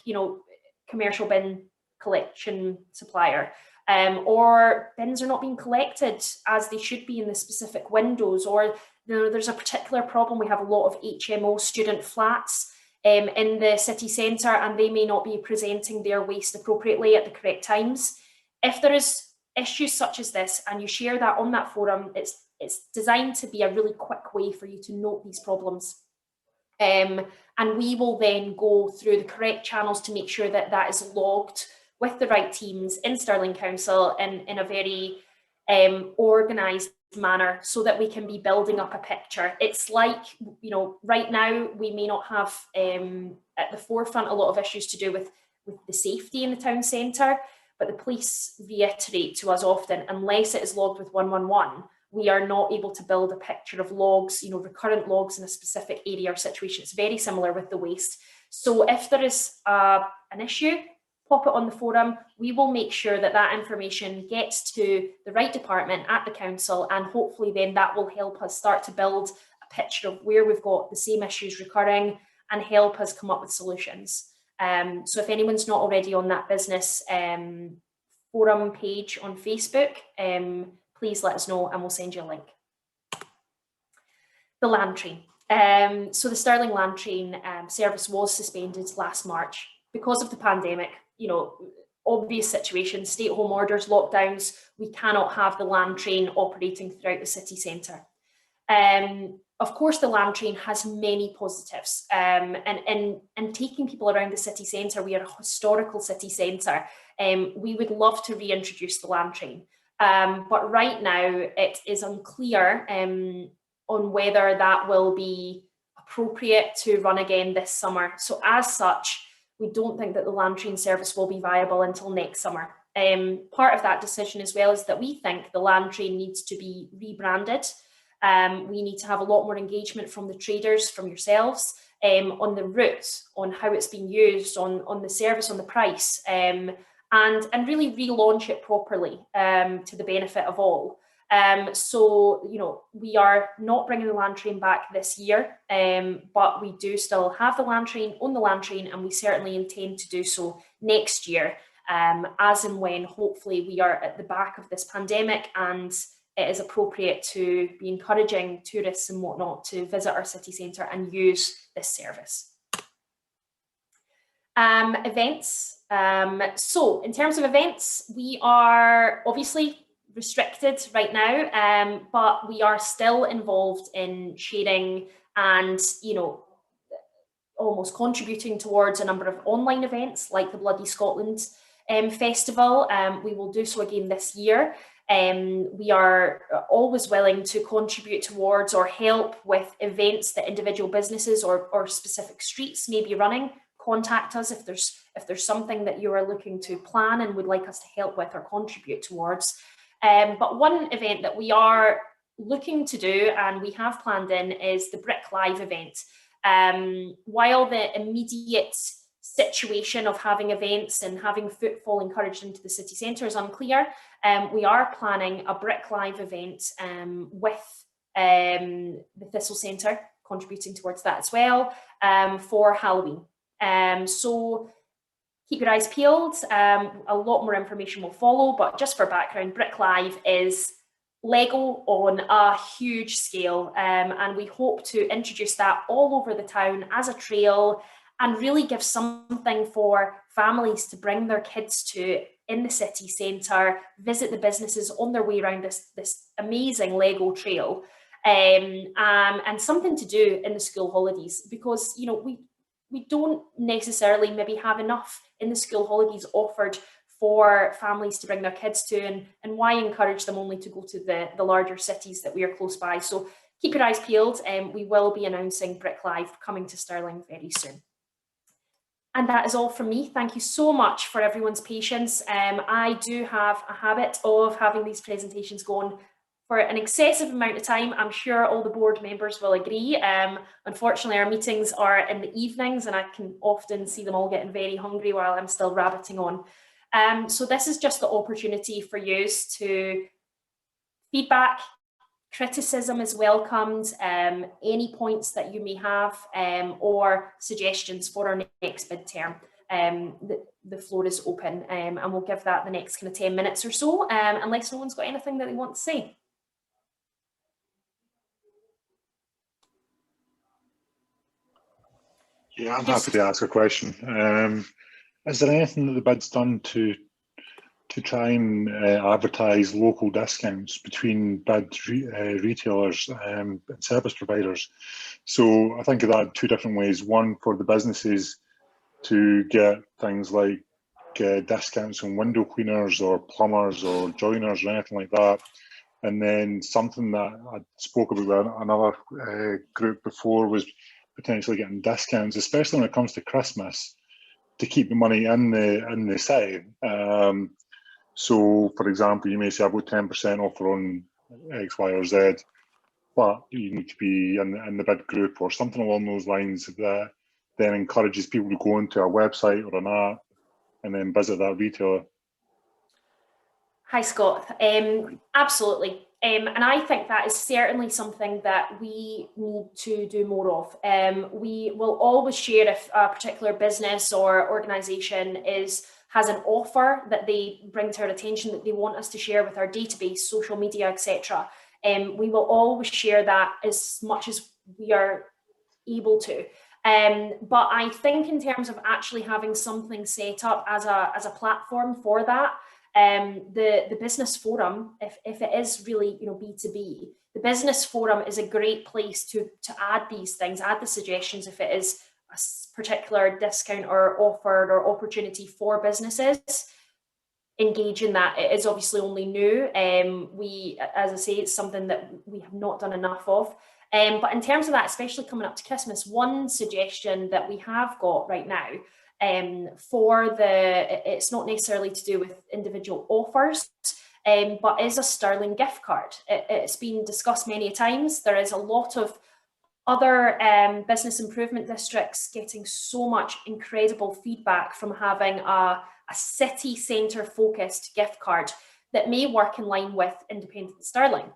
commercial bin collection supplier, or bins are not being collected as they should be in the specific windows, or there's a particular problem. We have a lot of HMO student flats in the city centre, and they may not be presenting their waste appropriately at the correct times. If there is issues such as this and you share that on that forum, it's designed to be a really quick way for you to note these problems. And we will then go through the correct channels to make sure that that is logged with the right teams in Stirling Council in a very organised manner, so that we can be building up a picture. It's like, you know, right now we may not have at the forefront a lot of issues to do with the safety in the town centre, but the police reiterate to us often, unless it is logged with 111, we are not able to build a picture of logs, you know, recurrent logs in a specific area or situation. It's very similar with the waste. So if there is an issue, pop it on the forum. We will make sure that that information gets to the right department at the council, and hopefully then that will help us start to build a picture of where we've got the same issues recurring and help us come up with solutions. So if anyone's not already on that business forum page on Facebook, please let us know and we'll send you a link. The land train. So the Stirling land train service was suspended last March because of the pandemic. You know, obvious situations, stay-at-home orders, lockdowns, we cannot have the land train operating throughout the city centre. Of course, the land train has many positives, and taking people around the city centre. We are a historical city centre. We would love to reintroduce the land train, but right now it is unclear on whether that will be appropriate to run again this summer. So as such, we don't think that the land train service will be viable until next summer. Part of that decision as well is that we think the land train needs to be rebranded. We need to have a lot more engagement from the traders, from yourselves, on the route, on how it's being used, on the service, on the price, and really relaunch it properly to the benefit of all. So, you know, we are not bringing the land train back this year, but we do still have the land train, own the land train, and we certainly intend to do so next year, as and when hopefully we are at the back of this pandemic and it is appropriate to be encouraging tourists and whatnot to visit our city centre and use this service. Events. So in terms of events, we are obviously restricted right now, but we are still involved in sharing and, you know, almost contributing towards a number of online events like the Bloody Scotland Festival. We will do so again this year. We are always willing to contribute towards or help with events that individual businesses or specific streets may be running. Contact us if there's something that you are looking to plan and would like us to help with or contribute towards. But one event that we are looking to do and we have planned in is the Brick Live event. While the immediate situation of having events and having footfall encouraged into the city centre is unclear, we are planning a Brick Live event with the Thistle Centre contributing towards that as well, for Halloween. So keep your eyes peeled. A lot more information will follow, but just for background, Brick Live is Lego on a huge scale, and we hope to introduce that all over the town as a trail and really give something for families to bring their kids to in the city centre, visit the businesses on their way around this amazing Lego trail, and something to do in the school holidays, because, you know, we don't necessarily maybe have enough in the school holidays offered for families to bring their kids to, and why encourage them only to go to the larger cities that we are close by. So keep your eyes peeled, and we will be announcing Brick Live coming to Stirling very soon. And that is all from me. Thank you so much for everyone's patience. I do have a habit of having these presentations going for an excessive amount of time. I'm sure all the board members will agree. Unfortunately, our meetings are in the evenings and I can often see them all getting very hungry while I'm still rabbiting on. So this is just the opportunity for you to feedback. Criticism is welcomed, any points that you may have, or suggestions for our next midterm. The floor is open, and we'll give that the next kind of 10 minutes or so, unless no one's got anything that they want to say. Yeah, I'm happy to ask a question. Is there anything that the bid's done to try and advertise local discounts between bid retailers and service providers? So I think of that two different ways. One, for the businesses to get things like discounts on window cleaners or plumbers or joiners or anything like that. And then something that I spoke about with another group before was potentially getting discounts, especially when it comes to Christmas, to keep the money in the city. So, for example, you may say I've got 10% offer on X, Y, or Z, but you need to be in the bid group or something along those lines that then encourages people to go into a website or an app and then visit that retailer. Hi, Scott. Absolutely. And I think that is certainly something that we need to do more of. We will always share if a particular business or organisation has an offer that they bring to our attention that they want us to share with our database, social media, etc. We will always share that as much as we are able to. But I think in terms of actually having something set up as a platform for that, the business forum, if it is really B2B, the business forum is a great place to add these things, add the suggestions if it is a particular discount or offered or opportunity for businesses. Engage in that. It is obviously only new. We, as I say, it's something that we have not done enough of. But in terms of that, especially coming up to Christmas, one suggestion that we have got right now it's not necessarily to do with individual offers, but is a Stirling gift card. It's been discussed many times. There is a lot of other business improvement districts getting so much incredible feedback from having a city centre focused gift card that may work in line with independent Stirling.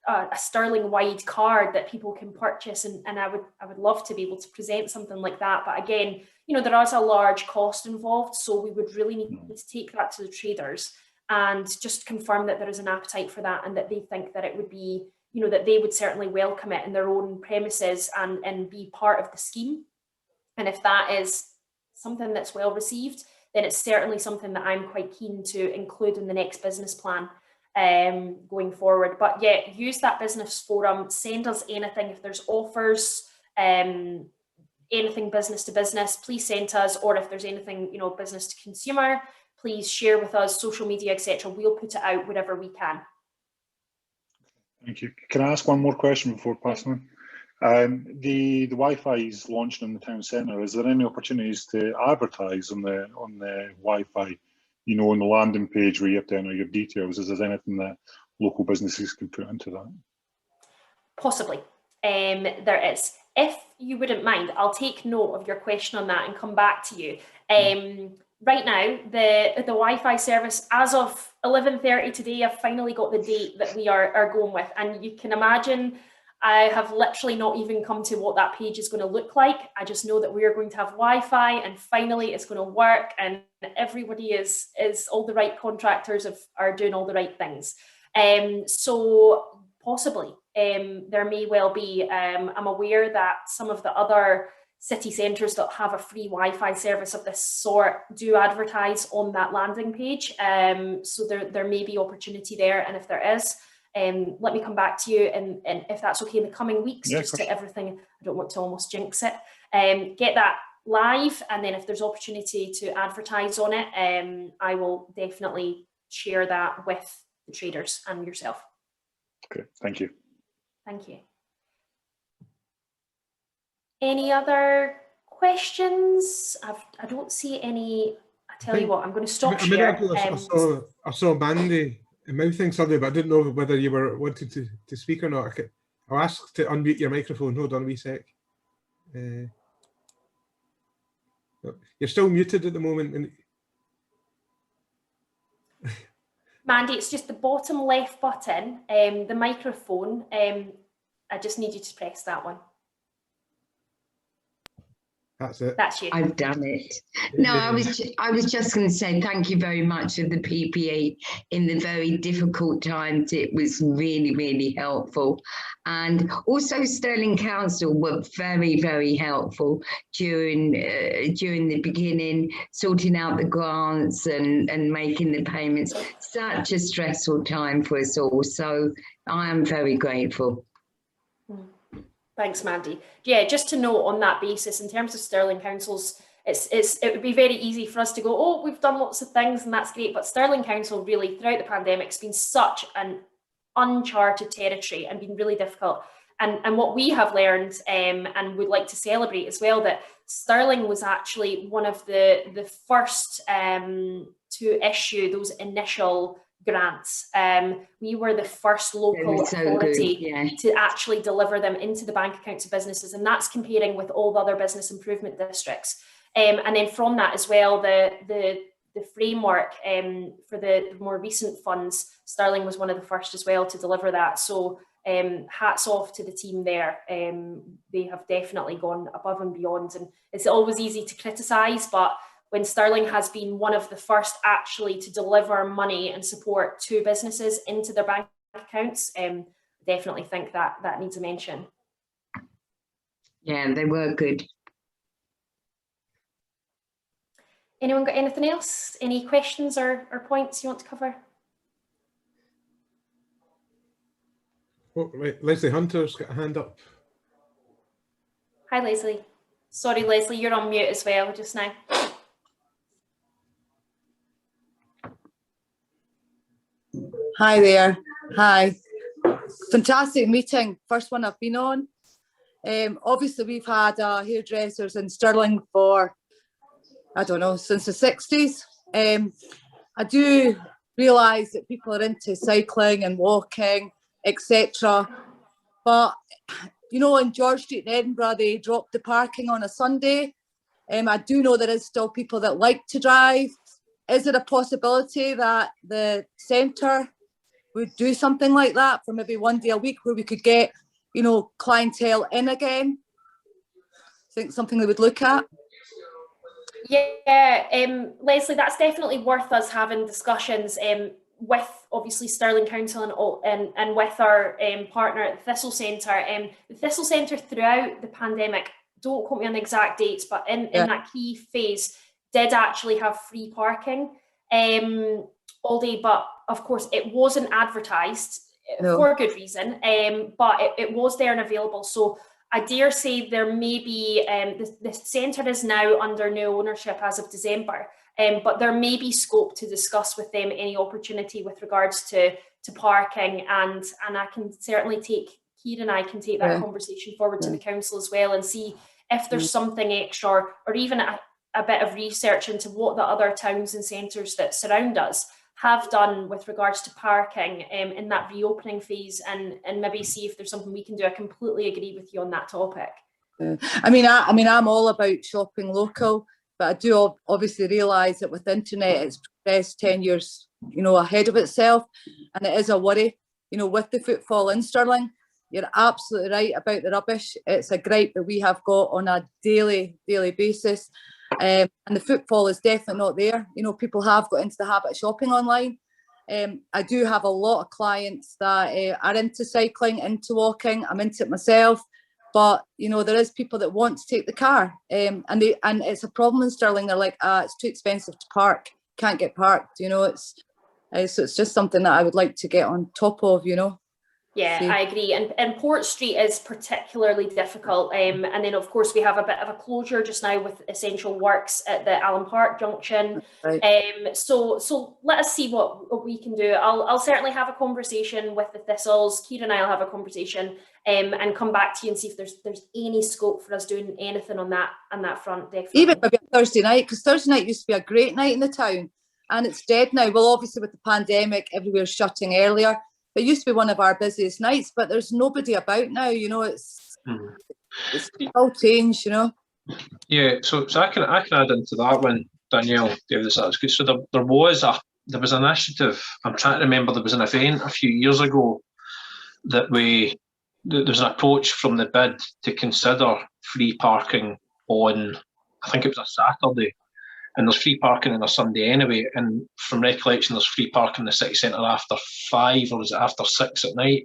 A Stirling wide card that people can purchase, and I would love to be able to present something like that. But again, there is a large cost involved, so we would really need to take that to the traders and just confirm that there is an appetite for that, and that they think that it would be, that they would certainly welcome it in their own premises and be part of the scheme. And if that is something that's well received, then it's certainly something that I'm quite keen to include in the next business plan going forward. But yeah, use that business forum, send us anything if there's offers, anything business to business, please send us, or if there's anything business to consumer, please share with us, social media, etc. We'll put it out wherever we can. Thank you. Can I ask one more question before passing on? The Wi-Fi is launching in the town centre. Is there any opportunities to advertise on the Wi-Fi? On the landing page where you have to enter your details, is there anything that local businesses can put into that? Possibly. There is. If you wouldn't mind, I'll take note of your question on that and come back to you. Right now, the Wi-Fi service, as of 11:30 today, I've finally got the date that we are going with. And you can imagine, I have literally not even come to what that page is going to look like. I just know that we are going to have Wi-Fi, and finally it's going to work, and everybody is all the right contractors are doing all the right things. So possibly there may well be. I'm aware that some of the other city centres that have a free Wi-Fi service of this sort do advertise on that landing page. So there may be opportunity there, and if there is, let me come back to you, and if that's okay in the coming weeks, just to everything. I don't want to almost jinx it. Get that live, and then if there's opportunity to advertise on it, I will definitely share that with the traders and yourself. Okay, thank you. Thank you. Any other questions? I don't see any. I tell you what, I'm going to stop share. I saw Mandy mouthing something, but I didn't know whether you were wanting to speak or not. I'll ask to unmute your microphone. Hold on a wee sec. You're still muted at the moment. Mandy, it's just the bottom left button, the microphone. I just need you to press that one. That's it. That's you. I've done it. No, I was just going to say thank you very much for the PPE in the very difficult times. It was really, really helpful. And also Stirling Council were very, very helpful during the beginning, sorting out the grants and making the payments. Such a stressful time for us all. So I am very grateful. Thanks, Mandy. Yeah, just to note on that basis, in terms of Stirling Council's it would be very easy for us to go, oh, we've done lots of things and that's great, but Stirling Council really throughout the pandemic has been such an uncharted territory and been really difficult. And what we have learned and would like to celebrate as well, that Stirling was actually one of the first to issue those initial grants. We were the first local authority to actually deliver them into the bank accounts of businesses, and that's comparing with all the other business improvement districts. And then from that as well, the framework for the more recent funds, Stirling was one of the first as well to deliver that. So hats off to the team there. They have definitely gone above and beyond, and it's always easy to criticise, but when Stirling has been one of the first actually to deliver money and support to businesses into their bank accounts, definitely think that needs a mention. Yeah, they were good. Anyone got anything else? Any questions or points you want to cover? Oh, right. Leslie Hunter's got a hand up. Hi, Leslie. Sorry, Leslie, you're on mute as well just now. Hi there. Hi. Fantastic meeting. First one I've been on. Obviously, we've had hairdressers in Stirling for, I don't know, since the 60s. I do realise that people are into cycling and walking, etc. But, you know, in George Street in Edinburgh, they dropped the parking on a Sunday. I do know there is still people that like to drive. Is it a possibility that the centre would do something like that for maybe one day a week where we could get, you know, clientele in again? I think something they would look at. Yeah, Leslie, that's definitely worth us having discussions with obviously Stirling Council and with our partner at the Thistle Centre. The Thistle Centre throughout the pandemic, don't quote me on the exact dates, but in that key phase did actually have free parking all day, but of course it wasn't advertised for good reason, but it was there and available. So I dare say there may be, the centre is now under new ownership as of December, but there may be scope to discuss with them any opportunity with regards to parking, and I can certainly Kieran and I can take that conversation forward to the council as well and see if there's something extra or even a bit of research into what the other towns and centres that surround us have done with regards to parking in that reopening phase, and maybe see if there's something we can do. I completely agree with you on that topic. I mean, I'm all about shopping local, but I do obviously realise that with the internet, it's progressed 10 years, you know, ahead of itself, and it is a worry, you know, with the footfall in Stirling. You're absolutely right about the rubbish. It's a gripe that we have got on a daily basis. And the footfall is definitely not there. You know, people have got into the habit of shopping online. I do have a lot of clients that are into cycling, into walking. I'm into it myself, but you know, there is people that want to take the car, and it's a problem in Stirling. They're like, it's too expensive to park. Can't get parked. You know, so it's just something that I would like to get on top of. You know. Yeah, I agree. And Port Street is particularly difficult. And then, of course, we have a bit of a closure just now with essential works at the Allen Park junction. Right. So let us see what we can do. I'll certainly have a conversation with the Thistles. Kieran and I will have a conversation and come back to you and see if there's any scope for us doing anything on that front. Definitely. Even maybe a Thursday night, because Thursday night used to be a great night in the town, and it's dead now. Well, obviously with the pandemic, everywhere's shutting earlier. It used to be one of our busiest nights, but there's nobody about now. You know, it's all changed. You know. Yeah, so I can add into that one, Danielle, David. That's good. So there was an initiative. I'm trying to remember. There was an event a few years ago that there was an approach from the bid to consider free parking on, I think it was a Saturday. And there's free parking on a Sunday anyway. And from recollection, there's free parking in the city centre after 5, or is it after 6 at night?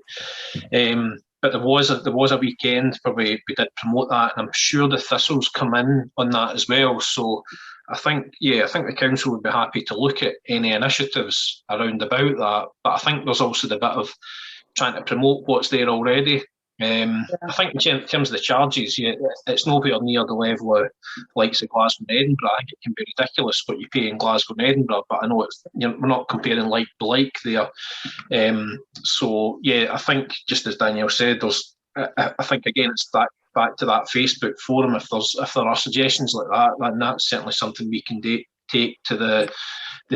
But there was a weekend where we did promote that, and I'm sure the Thistles come in on that as well. So I think the council would be happy to look at any initiatives around about that. But I think there's also the bit of trying to promote what's there already. I think in terms of the charges, yeah, it's nowhere near the level of likes of Glasgow and Edinburgh. I think it can be ridiculous what you pay in Glasgow and Edinburgh, but I know we're not comparing like to like there. So yeah, I think just as Danielle said, I think again it's back to that Facebook forum. If there are suggestions like that, then that's certainly something we can take to the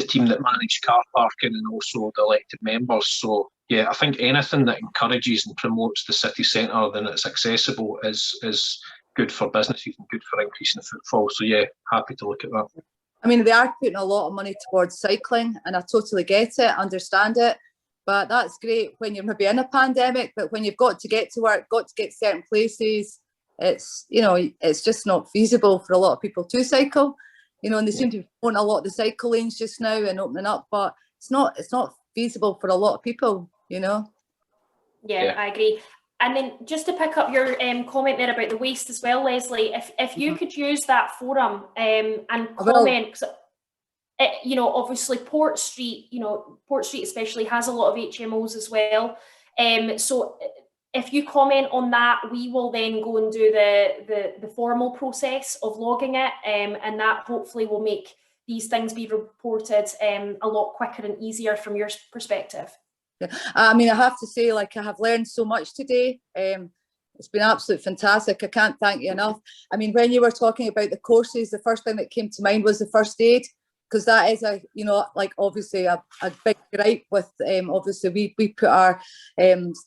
team that manage car parking and also the elected members. So yeah, I think anything that encourages and promotes the city centre, then it's accessible, is good for businesses and good for increasing the footfall. So yeah, happy to look at that. I mean, they are putting a lot of money towards cycling, and I totally get it, understand it. But that's great when you're maybe in a pandemic, but when you've got to get to work, got to get certain places, it's, you know, it's just not feasible for a lot of people to cycle, you know, and they seem to be wanting a lot of the cycle lanes just now and opening up, but it's not feasible for a lot of people, you know. Yeah, I agree. And then just to pick up your comment there about the waste as well, Leslie, if you could use that forum and comment, you know, obviously Port Street especially has a lot of HMOs as well. So if you comment on that, we will then go and do the formal process of logging it, and that hopefully will make these things be reported a lot quicker and easier from your perspective. Yeah. I mean, I have to say, like, I have learned so much today. It's been absolutely fantastic. I can't thank you enough. I mean, when you were talking about the courses, the first thing that came to mind was the first aid, because that is you know, like obviously a big gripe with, obviously we put our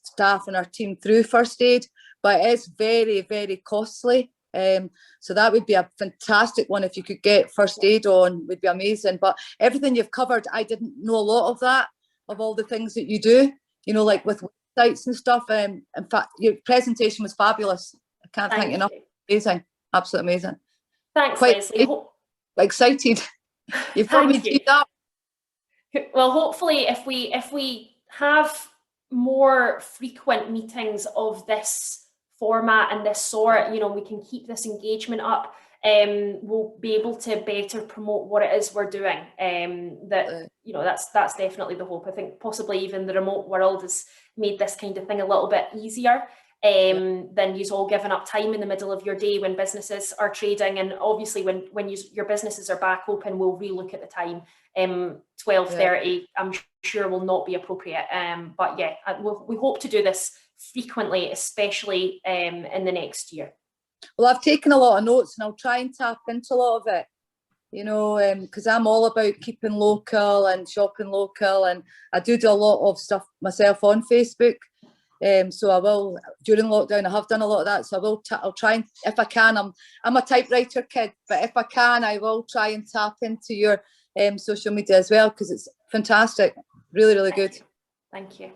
staff and our team through first aid, but it is very, very costly. So that would be a fantastic one. If you could get first aid on, would be amazing. But everything you've covered, I didn't know a lot of that, of all the things that you do, you know, like with websites and stuff. In fact, your presentation was fabulous. I can't thank you enough. Amazing, absolutely amazing. Thanks, quite Leslie. Excited. You've got me teed up. Well, hopefully, if we have more frequent meetings of this format and this sort, you know, we can keep this engagement up. We'll be able to better promote what it is we're doing. That, you know, that's definitely the hope. I think possibly even the remote world has made this kind of thing a little bit easier than you's all giving up time in the middle of your day when businesses are trading. And obviously when your businesses are back open, we'll relook at the time. 12:30 I'm sure will not be appropriate. But yeah, we hope to do this frequently, especially in the next year. Well, I've taken a lot of notes and I'll try and tap into a lot of it, you know, because I'm all about keeping local and shopping local, and I do a lot of stuff myself on Facebook. So I will, during lockdown, I have done a lot of that. So I'll try and, if I can, I'm a typewriter kid, but if I can, I will try and tap into your social media as well, because it's fantastic, really, really good. Thank you.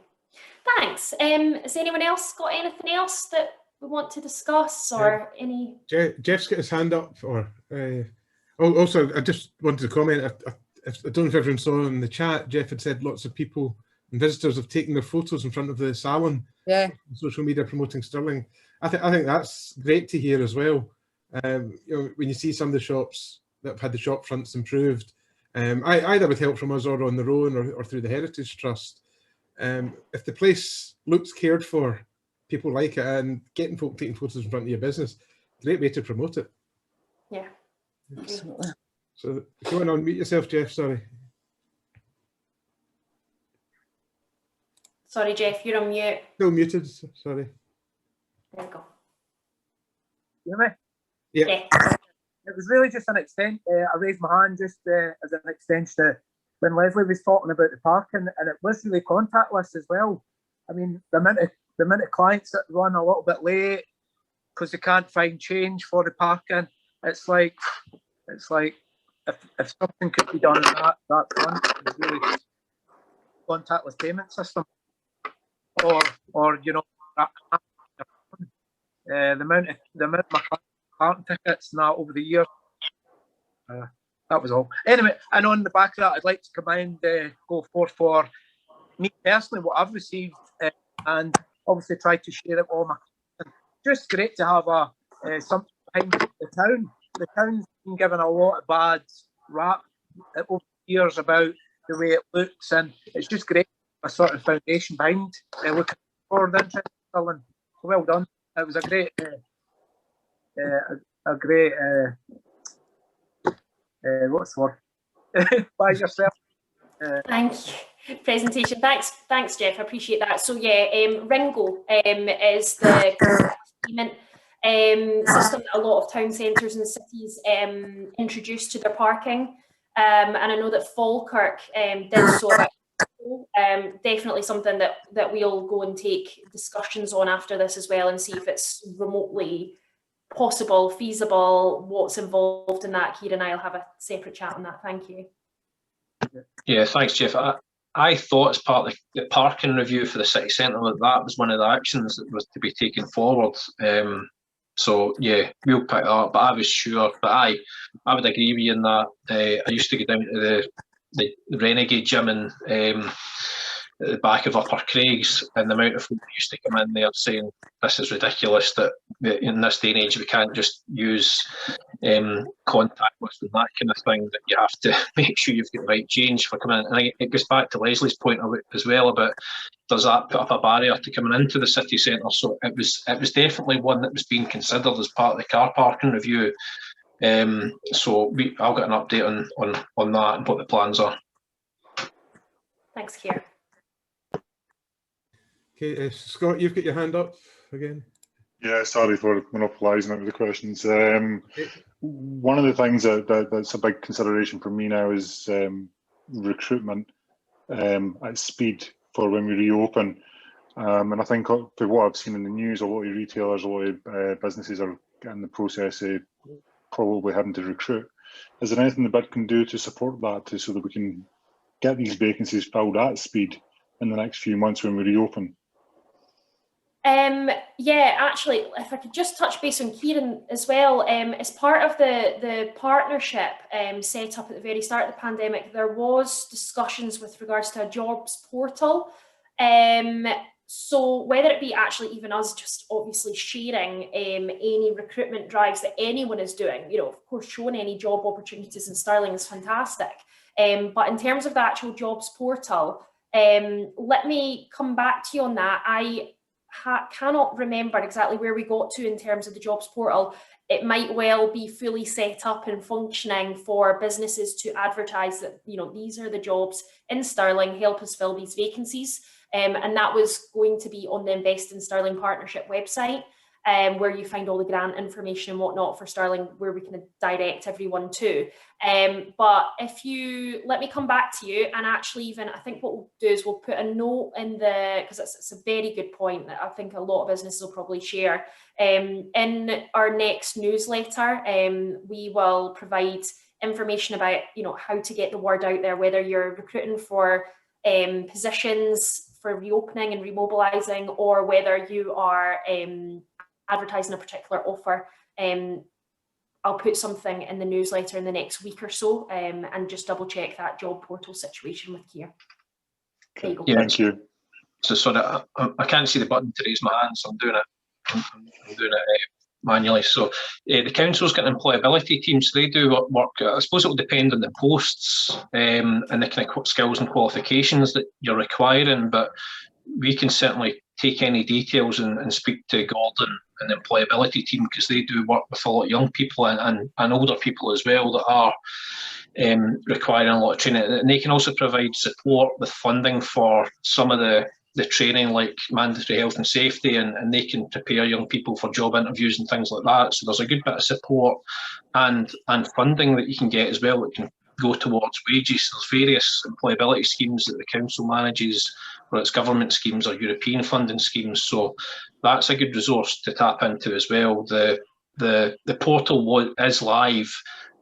Thanks. Has anyone else got anything else that we want to discuss, or any? Jeff's got his hand up. Also, I just wanted to comment. I don't know if everyone saw in the chat, Jeff had said lots of people and visitors have taken their photos in front of the salon. Yeah. On social media promoting Stirling. I think that's great to hear as well. You know, when you see some of the shops that have had the shop fronts improved, either with help from us or on their own or through the Heritage Trust. If the place looks cared for, people like it, and getting folk taking photos in front of your business, great way to promote it. Yeah. Absolutely. So if you want to unmute yourself, Jeff, sorry. Sorry, Jeff, you're on mute. Still muted, sorry. There you go. You hear me? Yeah. It was really just an extent. I raised my hand just as an extension to when Leslie was talking about the parking, and it was really contactless as well. I mean, the amount of clients that run a little bit late because they can't find change for the parking. It's like if something could be done in that front, it's really contactless payment system, or you know, the amount of my parking tickets and that over the years. That was all. Anyway, and on the back of that, I'd like to commend Go Forth for me personally, what I've received, and obviously try to share it with all my clients. Just great to have something behind the town. The town's been given a lot of bad rap over the years about the way it looks, and it's just great a sort of foundation behind looking for the interest in Stirling. well done. It was a great, what's the word? By yourself. Thank you. Presentation. Thanks, Jeff. I appreciate that. So yeah, Ringo is the payment system that a lot of town centres and cities introduced to their parking, and I know that Falkirk did so about. Definitely something that we'll go and take discussions on after this as well, and see if it's remotely possible, feasible, what's involved in that. Kieran and I'll have a separate chat on that. Thank you. Yeah, thanks, Jeff. I thought as part of the parking review for the city centre that was one of the actions that was to be taken forward. So yeah, we'll pick that up. But I was sure, but I would agree with you in that. I used to go down to the Renegade gym in at the back of Upper Craigs, and the amount of folk that used to come in there saying this is ridiculous, that in this day and age we can't just use contactless and that kind of thing, that you have to make sure you've got the right change for coming in. And it goes back to Leslie's point as well about, does that put up a barrier to coming into the city centre? So it was definitely one that was being considered as part of the car parking review. So I'll get an update on that and what the plans are. Thanks, Keir. Okay, Scott, you've got your hand up again. Yeah, sorry for monopolising it with the questions. One of the things that's a big consideration for me now is recruitment at speed for when we reopen. And I think for what I've seen in the news, a lot of retailers, a lot of businesses are in the process of probably having to recruit. Is there anything the BID can do to support that, so that we can get these vacancies filled at speed in the next few months when we reopen? Yeah, actually, if I could just touch base on Kieran as well, as part of the partnership set up at the very start of the pandemic, there was discussions with regards to a jobs portal. So whether it be actually even us just obviously sharing any recruitment drives that anyone is doing, of course, showing any job opportunities in Stirling is fantastic. But in terms of the actual jobs portal, let me come back to you on that. I cannot remember exactly where we got to in terms of the jobs portal. It might well be fully set up and functioning for businesses to advertise that, these are the jobs in Stirling, help us fill these vacancies. And that was going to be on the Invest in Stirling partnership website, where you find all the grant information and whatnot for Stirling, where we can direct everyone to. But if you let me come back to you, and actually even I think what we'll do is we'll put a note in because it's a very good point that I think a lot of businesses will probably share. In our next newsletter, we will provide information about how to get the word out there, whether you're recruiting for positions for reopening and remobilising, or whether you are advertising a particular offer. I'll put something in the newsletter in the next week or so, and just double check that job portal situation with Keir. There you go. Yeah, thank you. So sorry, I can't see the button to raise my hand, so I'm doing it. I'm doing it manually. So the council's got an employability team, so they do work. I suppose it will depend on the posts and the kind of skills and qualifications that you're requiring, but we can certainly take any details and speak to Gordon and the employability team, because they do work with a lot of young people and older people as well that are requiring a lot of training. And they can also provide support with funding for some of the training, like mandatory health and safety, and they can prepare young people for job interviews and things like that. So there's a good bit of support and funding that you can get as well that can go towards wages. There's various employability schemes that the council manages, whether it's government schemes or European funding schemes. So that's a good resource to tap into as well. The portal is live.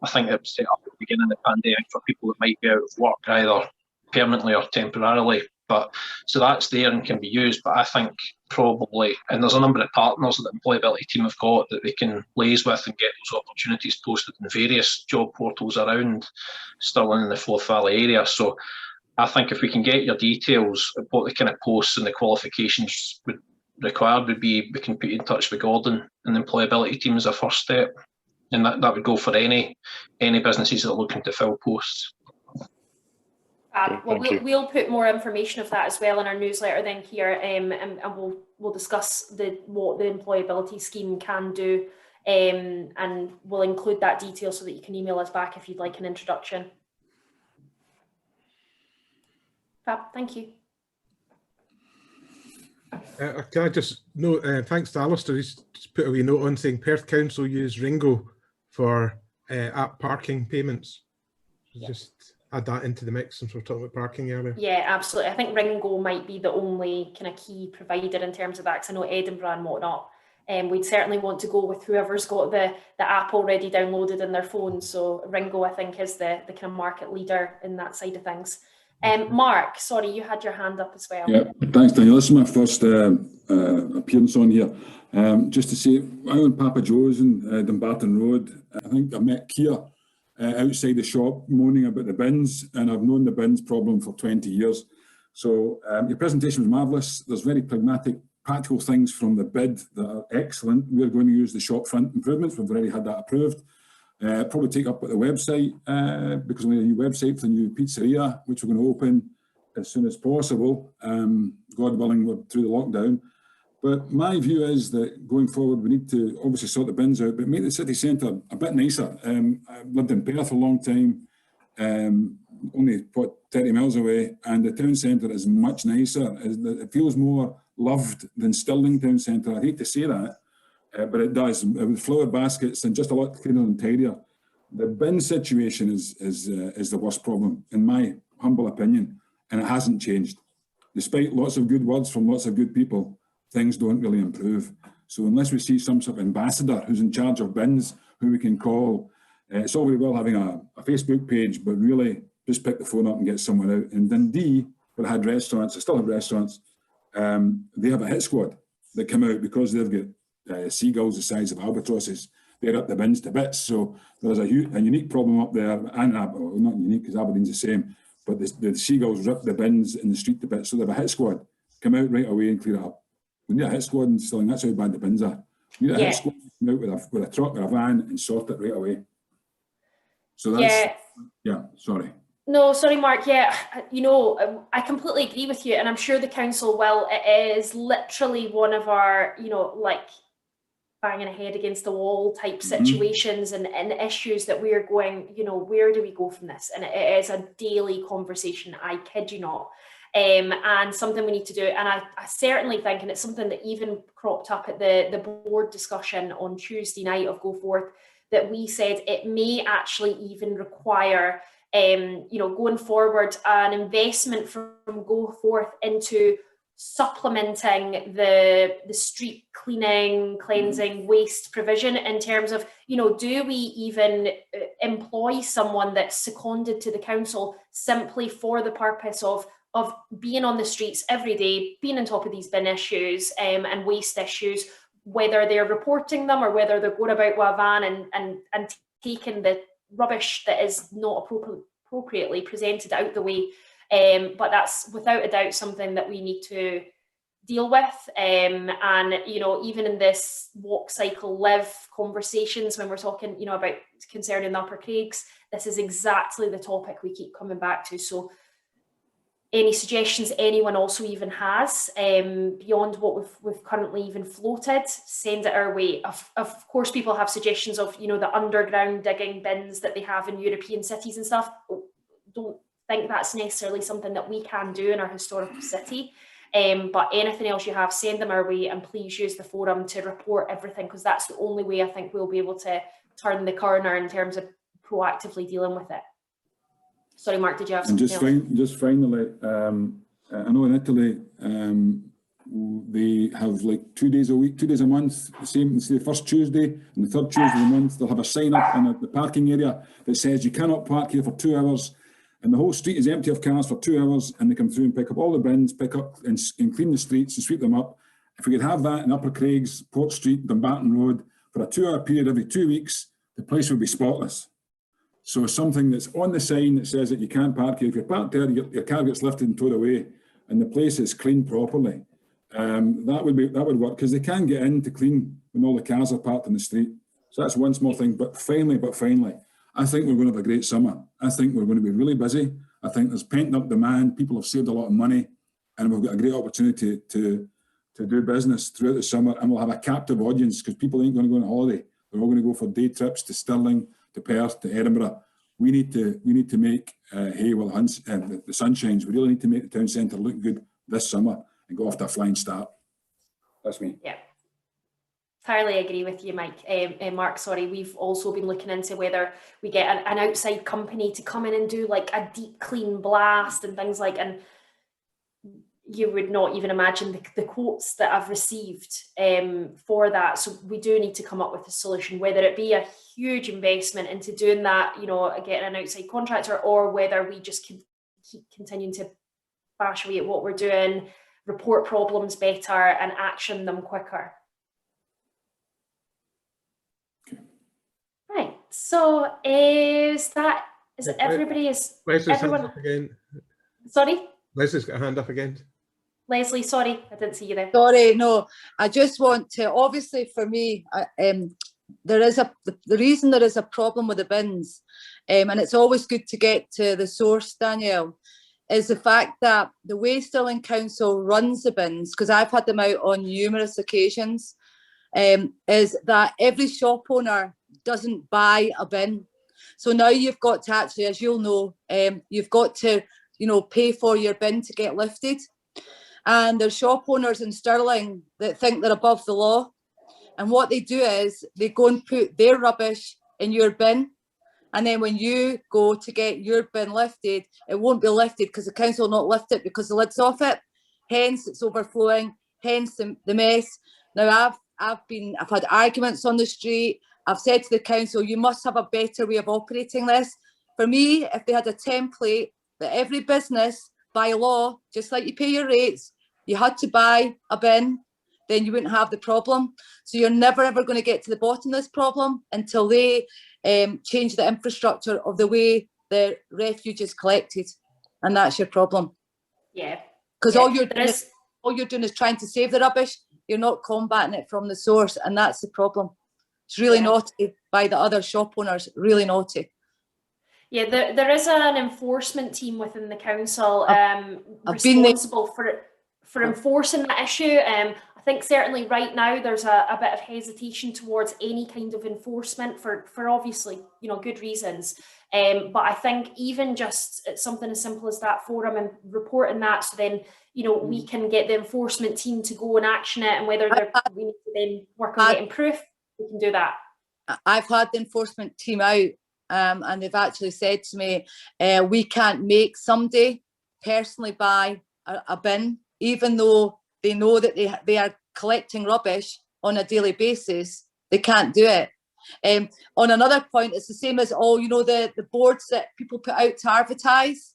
I think it was set up at the beginning of the pandemic for people that might be out of work, either permanently or temporarily. But so that's there and can be used. But I think probably, and there's a number of partners that the employability team have got that they can liaise with and get those opportunities posted in various job portals around Stirling in the Forth Valley area. So I think if we can get your details of what the kind of posts and the qualifications required would be, we can put you in touch with Gordon and the employability team as a first step. And that would go for any businesses that are looking to fill posts. Well, we'll put more information of that as well in our newsletter then, Keir, and we'll discuss what the employability scheme can do, and we'll include that detail so that you can email us back if you'd like an introduction. Fab, thank you. Can I just note, thanks to Alistair, he's just put a wee note on saying Perth Council use Ringo for app parking payments. Yeah. Just add that into the mix since we were talking about parking earlier. Yeah, absolutely. I think Ringo might be the only kind of key provider in terms of that, because I know Edinburgh and whatnot. We'd certainly want to go with whoever's got the app already downloaded in their phone. So Ringo, I think, is the kind of market leader in that side of things. Mark, sorry, you had your hand up as well. Yeah, thanks, Daniel. This is my first appearance on here. Just to say, I'm on Papa Joe's in Dumbarton Road. I think I met Keir outside the shop moaning about the bins, and I've known the bins problem for 20 years. So your presentation was marvellous. There's very pragmatic, practical things from the bid that are excellent. We're going to use the shop front improvements. We've already had that approved. Probably take up at the website because we need a new website for the new pizzeria, which we're going to open as soon as possible. God willing, we're through the lockdown. But my view is that going forward, we need to obviously sort the bins out, but make the city centre a bit nicer. I've lived in Perth for a long time, only 30 miles away, and the town centre is much nicer. It feels more loved than Stirling town centre. I hate to say that, but it does. With flower baskets and just a lot cleaner and tidier. The bin situation is the worst problem, in my humble opinion, and it hasn't changed. Despite lots of good words from lots of good people, things don't really improve. So unless we see some sort of ambassador who's in charge of bins, who we can call, it's all very well having a Facebook page, but really just pick the phone up and get someone out. In Dundee, where I had restaurants, I still have restaurants, they have a hit squad that come out because they've got seagulls the size of albatrosses. They're up the bins to bits. So there's a unique problem up there, and well, not unique because Aberdeen's the same, but the seagulls rip the bins in the street to bits. So they have a hit squad come out right away and clear it up. We need a hit squad in Stirling. That's how bad the bins are. We need a hit squad to come out with a truck or a van and sort it right away. So that's, yeah, sorry. No, sorry, Mark. Yeah, you know, I completely agree with you, and I'm sure the council will. It is literally one of our, you know, like banging a head against the wall type situations and issues that we're going, you know, where do we go from this? And it is a daily conversation, I kid you not. And something we need to do. And I certainly think, and it's something that even cropped up at the board discussion on Tuesday night of Go Forth, that we said it may actually even require, you know, going forward, an investment from Go Forth into supplementing the street cleaning, cleansing, waste provision in terms of, you know, do we even employ someone that's seconded to the council simply for the purpose of being on the streets every day, being on top of these bin issues and waste issues, whether they're reporting them or whether they're going about with a van and taking the rubbish that is not appropriately presented out the way. But that's without a doubt something that we need to deal with. And, you know, even in this walk, cycle, live conversations, when we're talking, you know, about concerning the Upper Craigs, this is exactly the topic we keep coming back to. So any suggestions anyone also even has beyond what we've currently even floated, send it our way. Of course, people have suggestions of, you know, the underground digging bins that they have in European cities and stuff. Don't think that's necessarily something that we can do in our historical city. But anything else you have, send them our way, and please use the forum to report everything, because that's the only way I think we'll be able to turn the corner in terms of proactively dealing with it. Sorry, Mark, did you have something else? Just finally, I know in Italy, they have like 2 days a week, 2 days a month, the first Tuesday and the third Tuesday of the month, they'll have a sign up in the parking area that says you cannot park here for 2 hours, and the whole street is empty of cars for 2 hours, and they come through and pick up all the bins, pick up and clean the streets and sweep them up. If we could have that in Upper Craigs, Port Street, Dumbarton Road for a 2 hour period every 2 weeks, the place would be spotless. So something that's on the sign that says that you can't park here. If you're parked there, your car gets lifted and towed away, and the place is cleaned properly. That would work, because they can get in to clean when all the cars are parked in the street. So that's one small thing. But finally, I think we're going to have a great summer. I think we're going to be really busy. I think there's pent up demand. People have saved a lot of money, and we've got a great opportunity to do business throughout the summer, and we'll have a captive audience because people ain't going to go on holiday. They're all going to go for day trips to Stirling, to Perth, to Edinburgh. We need to make hay while the sun shines. We really need to make the town centre look good this summer and go off to a flying start. That's me. Yeah. Entirely agree with you, Mike. Mark, sorry. We've also been looking into whether we get an outside company to come in and do like a deep clean blast and things like, and you would not even imagine the quotes that I've received for that. So we do need to come up with a solution, whether it be a huge investment into doing that, you know, getting an outside contractor, or whether we just keep continuing to bash away at what we're doing, report problems better and action them quicker. Okay. Right. So is it everybody? Is Leslie's everyone hand up again. Sorry? Leslie's got a hand up again. Leslie, sorry, I didn't see you there. Sorry, no, I just want to, obviously for me, the reason there is a problem with the bins, and it's always good to get to the source, Danielle, is the fact that the way Stirling Council runs the bins, because I've had them out on numerous occasions, is that every shop owner doesn't buy a bin. So now you've got to actually, as you'll know, you've got to, you know, pay for your bin to get lifted. And there's shop owners in Stirling that think they're above the law. And what they do is they go and put their rubbish in your bin. And then when you go to get your bin lifted, it won't be lifted because the council will not lift it because the lid's off it. Hence, it's overflowing. Hence, the mess. Now, I've had arguments on the street. I've said to the council, you must have a better way of operating this. For me, if they had a template that every business, by law, just like you pay your rates, you had to buy a bin, then you wouldn't have the problem. So you're never, ever going to get to the bottom of this problem until they change the infrastructure of the way the refuge is collected. And that's your problem. Yeah. Because yeah, all you're doing is trying to save the rubbish. You're not combating it from the source. And that's the problem. It's really naughty by the other shop owners, really naughty. Yeah, there is an enforcement team within the council I've been there. responsible for enforcing that issue. I think certainly right now there's a bit of hesitation towards any kind of enforcement for obviously, you know, good reasons. But I think even just something as simple as that forum and reporting that, so then, you know, we can get the enforcement team to go and action it, and whether we need to then work on getting proof, we can do that. I've had the enforcement team out and they've actually said to me, we can't make somebody personally buy a bin, even though they know that they are collecting rubbish on a daily basis. They can't do it. On another point, it's the same as all, you know, the boards that people put out to advertise.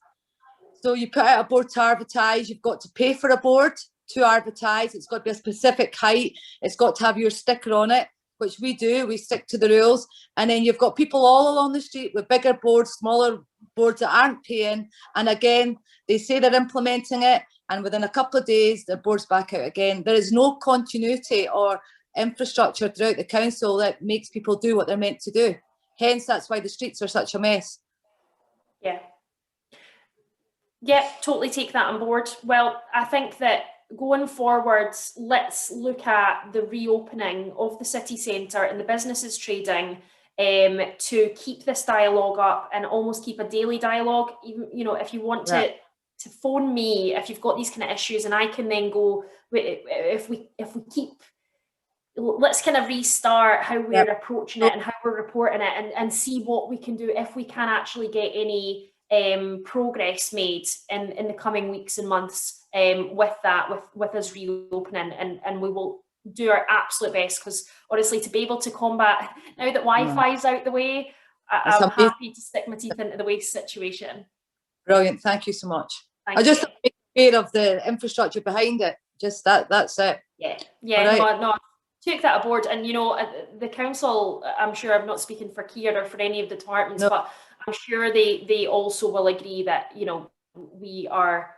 So you put out a board to advertise, you've got to pay for a board to advertise. It's got to be a specific height. It's got to have your sticker on it, which we do. We stick to the rules. And then you've got people all along the street with bigger boards, smaller boards that aren't paying. And again, they say they're implementing it, and within a couple of days, the board's back out again. There is no continuity or infrastructure throughout the council that makes people do what they're meant to do. Hence, that's why the streets are such a mess. Yeah. Yeah, totally take that on board. Well, I think that going forwards, let's look at the reopening of the city centre and the businesses trading to keep this dialogue up and almost keep a daily dialogue. Even, you know, if you want to phone me if you've got these kind of issues, and I can then go, if we keep, let's kind of restart how we're approaching it and how we're reporting it, and see what we can do if we can actually get any progress made in the coming weeks and months with us reopening, and we will do our absolute best, because honestly, to be able to combat now that Wi-Fi is out the way, I'm happy to stick my teeth into the waste situation. Brilliant, thank you so much. Thank I just you. make aware of the infrastructure behind it. Just that's it. Yeah. Right. No, take that aboard. And you know, the council, I'm sure, I'm not speaking for Keir or for any of the departments, but I'm sure they also will agree that, you know, we are,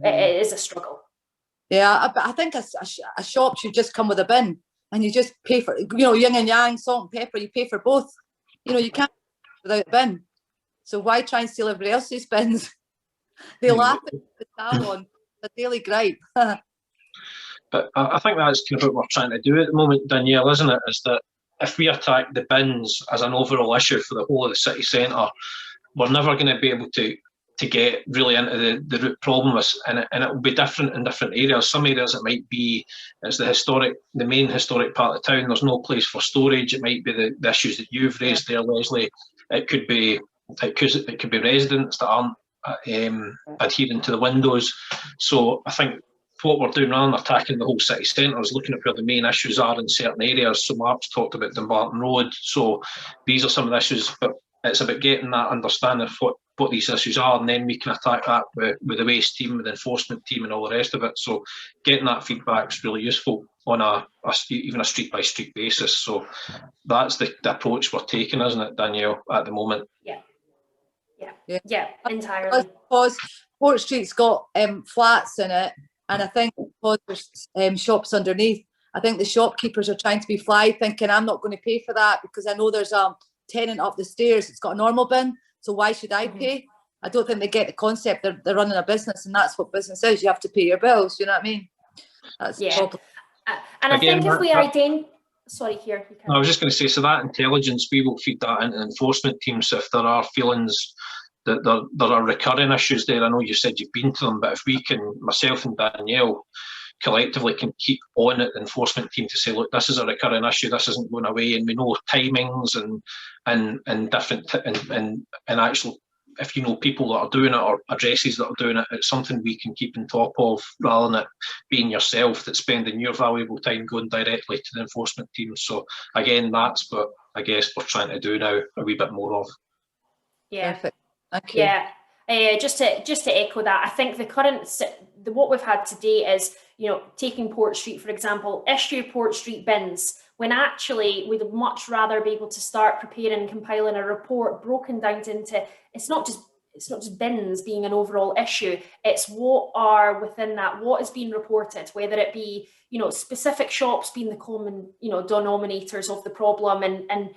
it is a struggle. Yeah, I think a shop should just come with a bin, and you just pay for, you know, yin and yang, salt and pepper, you pay for both. You know, you can't without a bin. So why try and steal everybody else's bins? They laugh at the salon, a daily gripe. But I think that's kind of what we're trying to do at the moment, Danielle, isn't it? Is that if we attack the bins as an overall issue for the whole of the city centre, we're never going to be able to get really into the root problem, and it will be different in different areas. Some areas it might be it's the main historic part of town. There's no place for storage. It might be the issues that you've raised there, Leslie. It could be residents that aren't adhering to the windows. So I think what we're doing rather than attacking the whole city centre is looking at where the main issues are in certain areas. So Mark's talked about Dumbarton Road. So these are some of the issues, but it's about getting that understanding of what these issues are, and then we can attack that with the waste team, with the enforcement team and all the rest of it. So getting that feedback is really useful on even a street by street basis. So that's the approach we're taking, isn't it, Danielle, at the moment? Yeah, entirely. Because Port Street's got flats in it, and I think because there's shops underneath, I think the shopkeepers are trying to be fly, thinking I'm not going to pay for that because I know there's a tenant up the stairs. It's got a normal bin, so why should I pay? I don't think they get the concept. They're running a business, and that's what business is. You have to pay your bills. You know what I mean? That's the problem. And Again, I think if we identify, sorry, here. I was just going to say, so that intelligence, we will feed that into enforcement teams if there are feelings that there are recurring issues there. I know you said you've been to them, but if we can, myself and Danielle, collectively can keep on at the enforcement team to say, look, this is a recurring issue, this isn't going away, and we know timings and different and actual, if you know people that are doing it or addresses that are doing it, it's something we can keep on top of rather than it being yourself that's spending your valuable time going directly to the enforcement team. So again, that's what I guess we're trying to do now a wee bit more of. Yeah. Perfect. Thank you. Yeah. Just to echo that, I think what we've had today is, taking Port Street, for example, issue Port Street bins, when actually we'd much rather be able to start preparing and compiling a report broken down into, it's not just bins being an overall issue, it's what are within that, what is being reported, whether it be, specific shops being the common, denominators of the problem and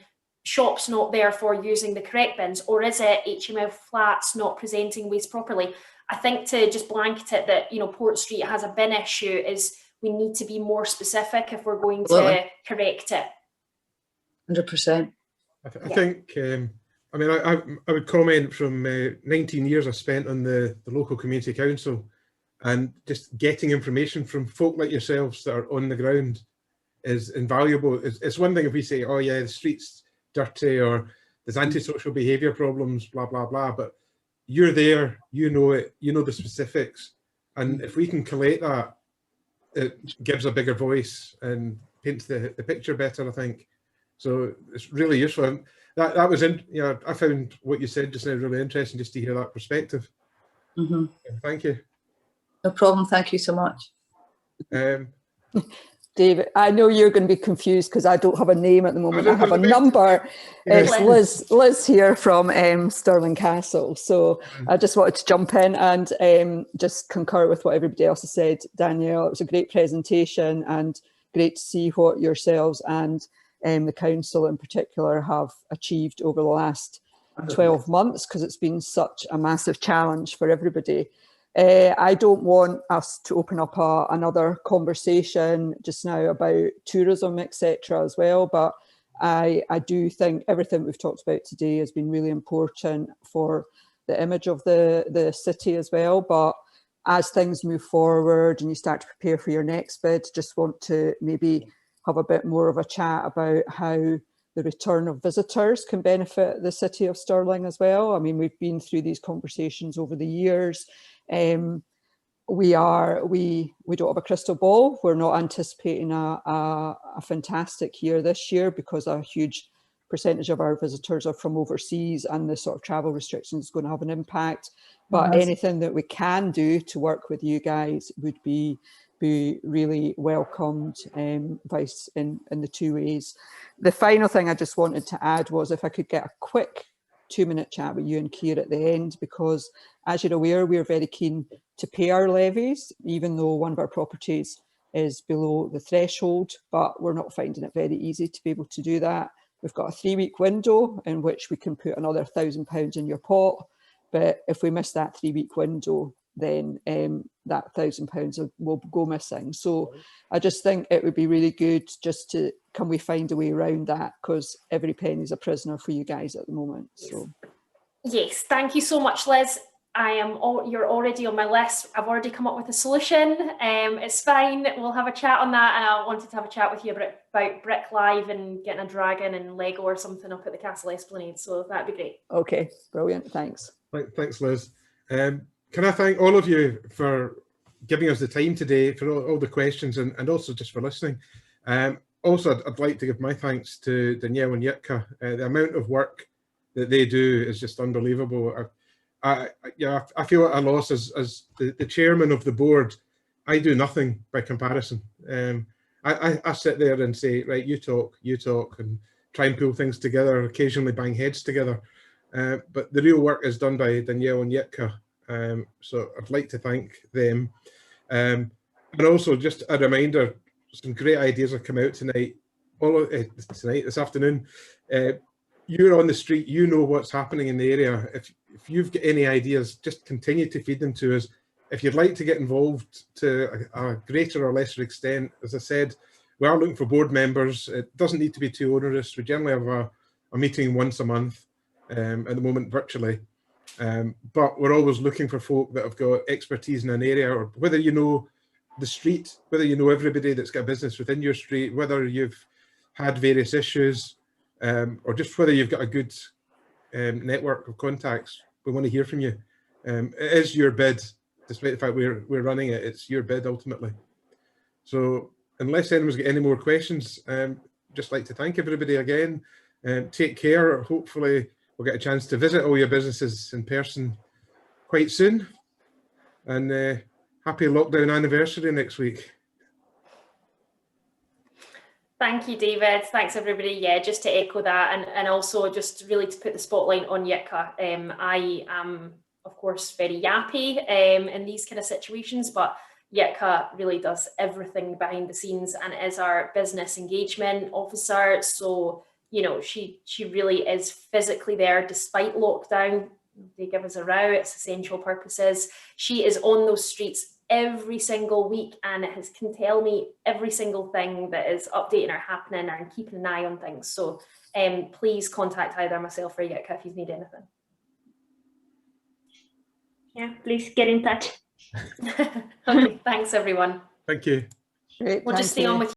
shops not therefore using the correct bins, or is it HMO flats not presenting waste properly? I think to just blanket it that, Port Street has a bin issue is we need to be more specific if we're going to correct it. 100%. I think, I would comment from 19 years I spent on the local community council, and just getting information from folk like yourselves that are on the ground is invaluable. It's one thing if we say, oh yeah, the street's dirty or there's antisocial behaviour problems, blah, blah, blah, but you're there, you know it, you know the specifics. And if we can collate that, it gives a bigger voice and paints the picture better, I think. So it's really useful. And that was I found what you said just now really interesting, just to hear that perspective. Thank you. No problem. Thank you so much. David, I know you're going to be confused because I don't have a name at the moment. I have a number. It's Liz here from Stirling Castle. So I just wanted to jump in and just concur with what everybody else has said. Danielle, it was a great presentation and great to see what yourselves and the council in particular have achieved over the last 12 months, because it's been such a massive challenge for everybody. I don't want us to open up another conversation just now about tourism, etc. as well, but I do think everything we've talked about today has been really important for the image of the city as well. But as things move forward and you start to prepare for your next bid, just want to maybe have a bit more of a chat about how the return of visitors can benefit the city of Stirling as well. I mean, we've been through these conversations over the years. We don't have a crystal ball. We're not anticipating a fantastic year this year because a huge percentage of our visitors are from overseas, and the sort of travel restrictions is going to have an impact. But anything that we can do to work with you guys would be really welcomed, advice in the two ways. The final thing I just wanted to add was if I could get a quick 2-minute chat with you and Keir at the end, because as you're aware, we're very keen to pay our levies, even though one of our properties is below the threshold, but we're not finding it very easy to be able to do that. We've got a 3-week window in which we can put another £1,000 in your pot. but if we miss that 3-week window, then that £1,000 will go missing. So I just think it would be really good just to, can we find a way around that, because every penny's a prisoner for you guys at the moment. So yes, thank you so much, Liz. You're already on my list. I've already come up with a solution. It's fine. We'll have a chat on that, and I wanted to have a chat with you about Brick Live and getting a dragon and Lego or something up at the Castle Esplanade. So that'd be great. Okay, brilliant. Thanks. Thanks, Liz. Can I thank all of you for giving us the time today, for all the questions, and also just for listening. Also, I'd like to give my thanks to Danielle and Yitka. The amount of work that they do is just unbelievable. I feel at a loss as the chairman of the board. I do nothing by comparison. I sit there and say, right, you talk, and try and pull things together, occasionally bang heads together. But the real work is done by Danielle and Yitka. So I'd like to thank them. And also just a reminder, some great ideas have come out tonight. This afternoon. You're on the street, you know what's happening in the area. If you've got any ideas, just continue to feed them to us. If you'd like to get involved to a greater or lesser extent, as I said, we are looking for board members. It doesn't need to be too onerous. We generally have a meeting once a month, at the moment virtually. But we're always looking for folk that have got expertise in an area, or whether you know the street, whether you know everybody that's got a business within your street, whether you've had various issues, or just whether you've got a good network of contacts. We want to hear from you. It is your bid, despite the fact we're running it. It's your bid ultimately. So unless anyone's got any more questions, just like to thank everybody again. Take care. Hopefully we'll get a chance to visit all your businesses in person quite soon. And happy lockdown anniversary next week. Thank you, David. Thanks, everybody. Yeah, just to echo that, and also just really to put the spotlight on Yitka. I am, of course, very yappy in these kind of situations, but Yitka really does everything behind the scenes and is our business engagement officer. So, you know, she really is physically there despite lockdown. They give us a row, it's essential purposes. She is on those streets every single week and can tell me every single thing that is updating or happening and keeping an eye on things. So please contact either myself or Yitka if you need anything. Yeah, please get in touch. Okay, thanks everyone. Thank you. Great, we'll just stay on with you.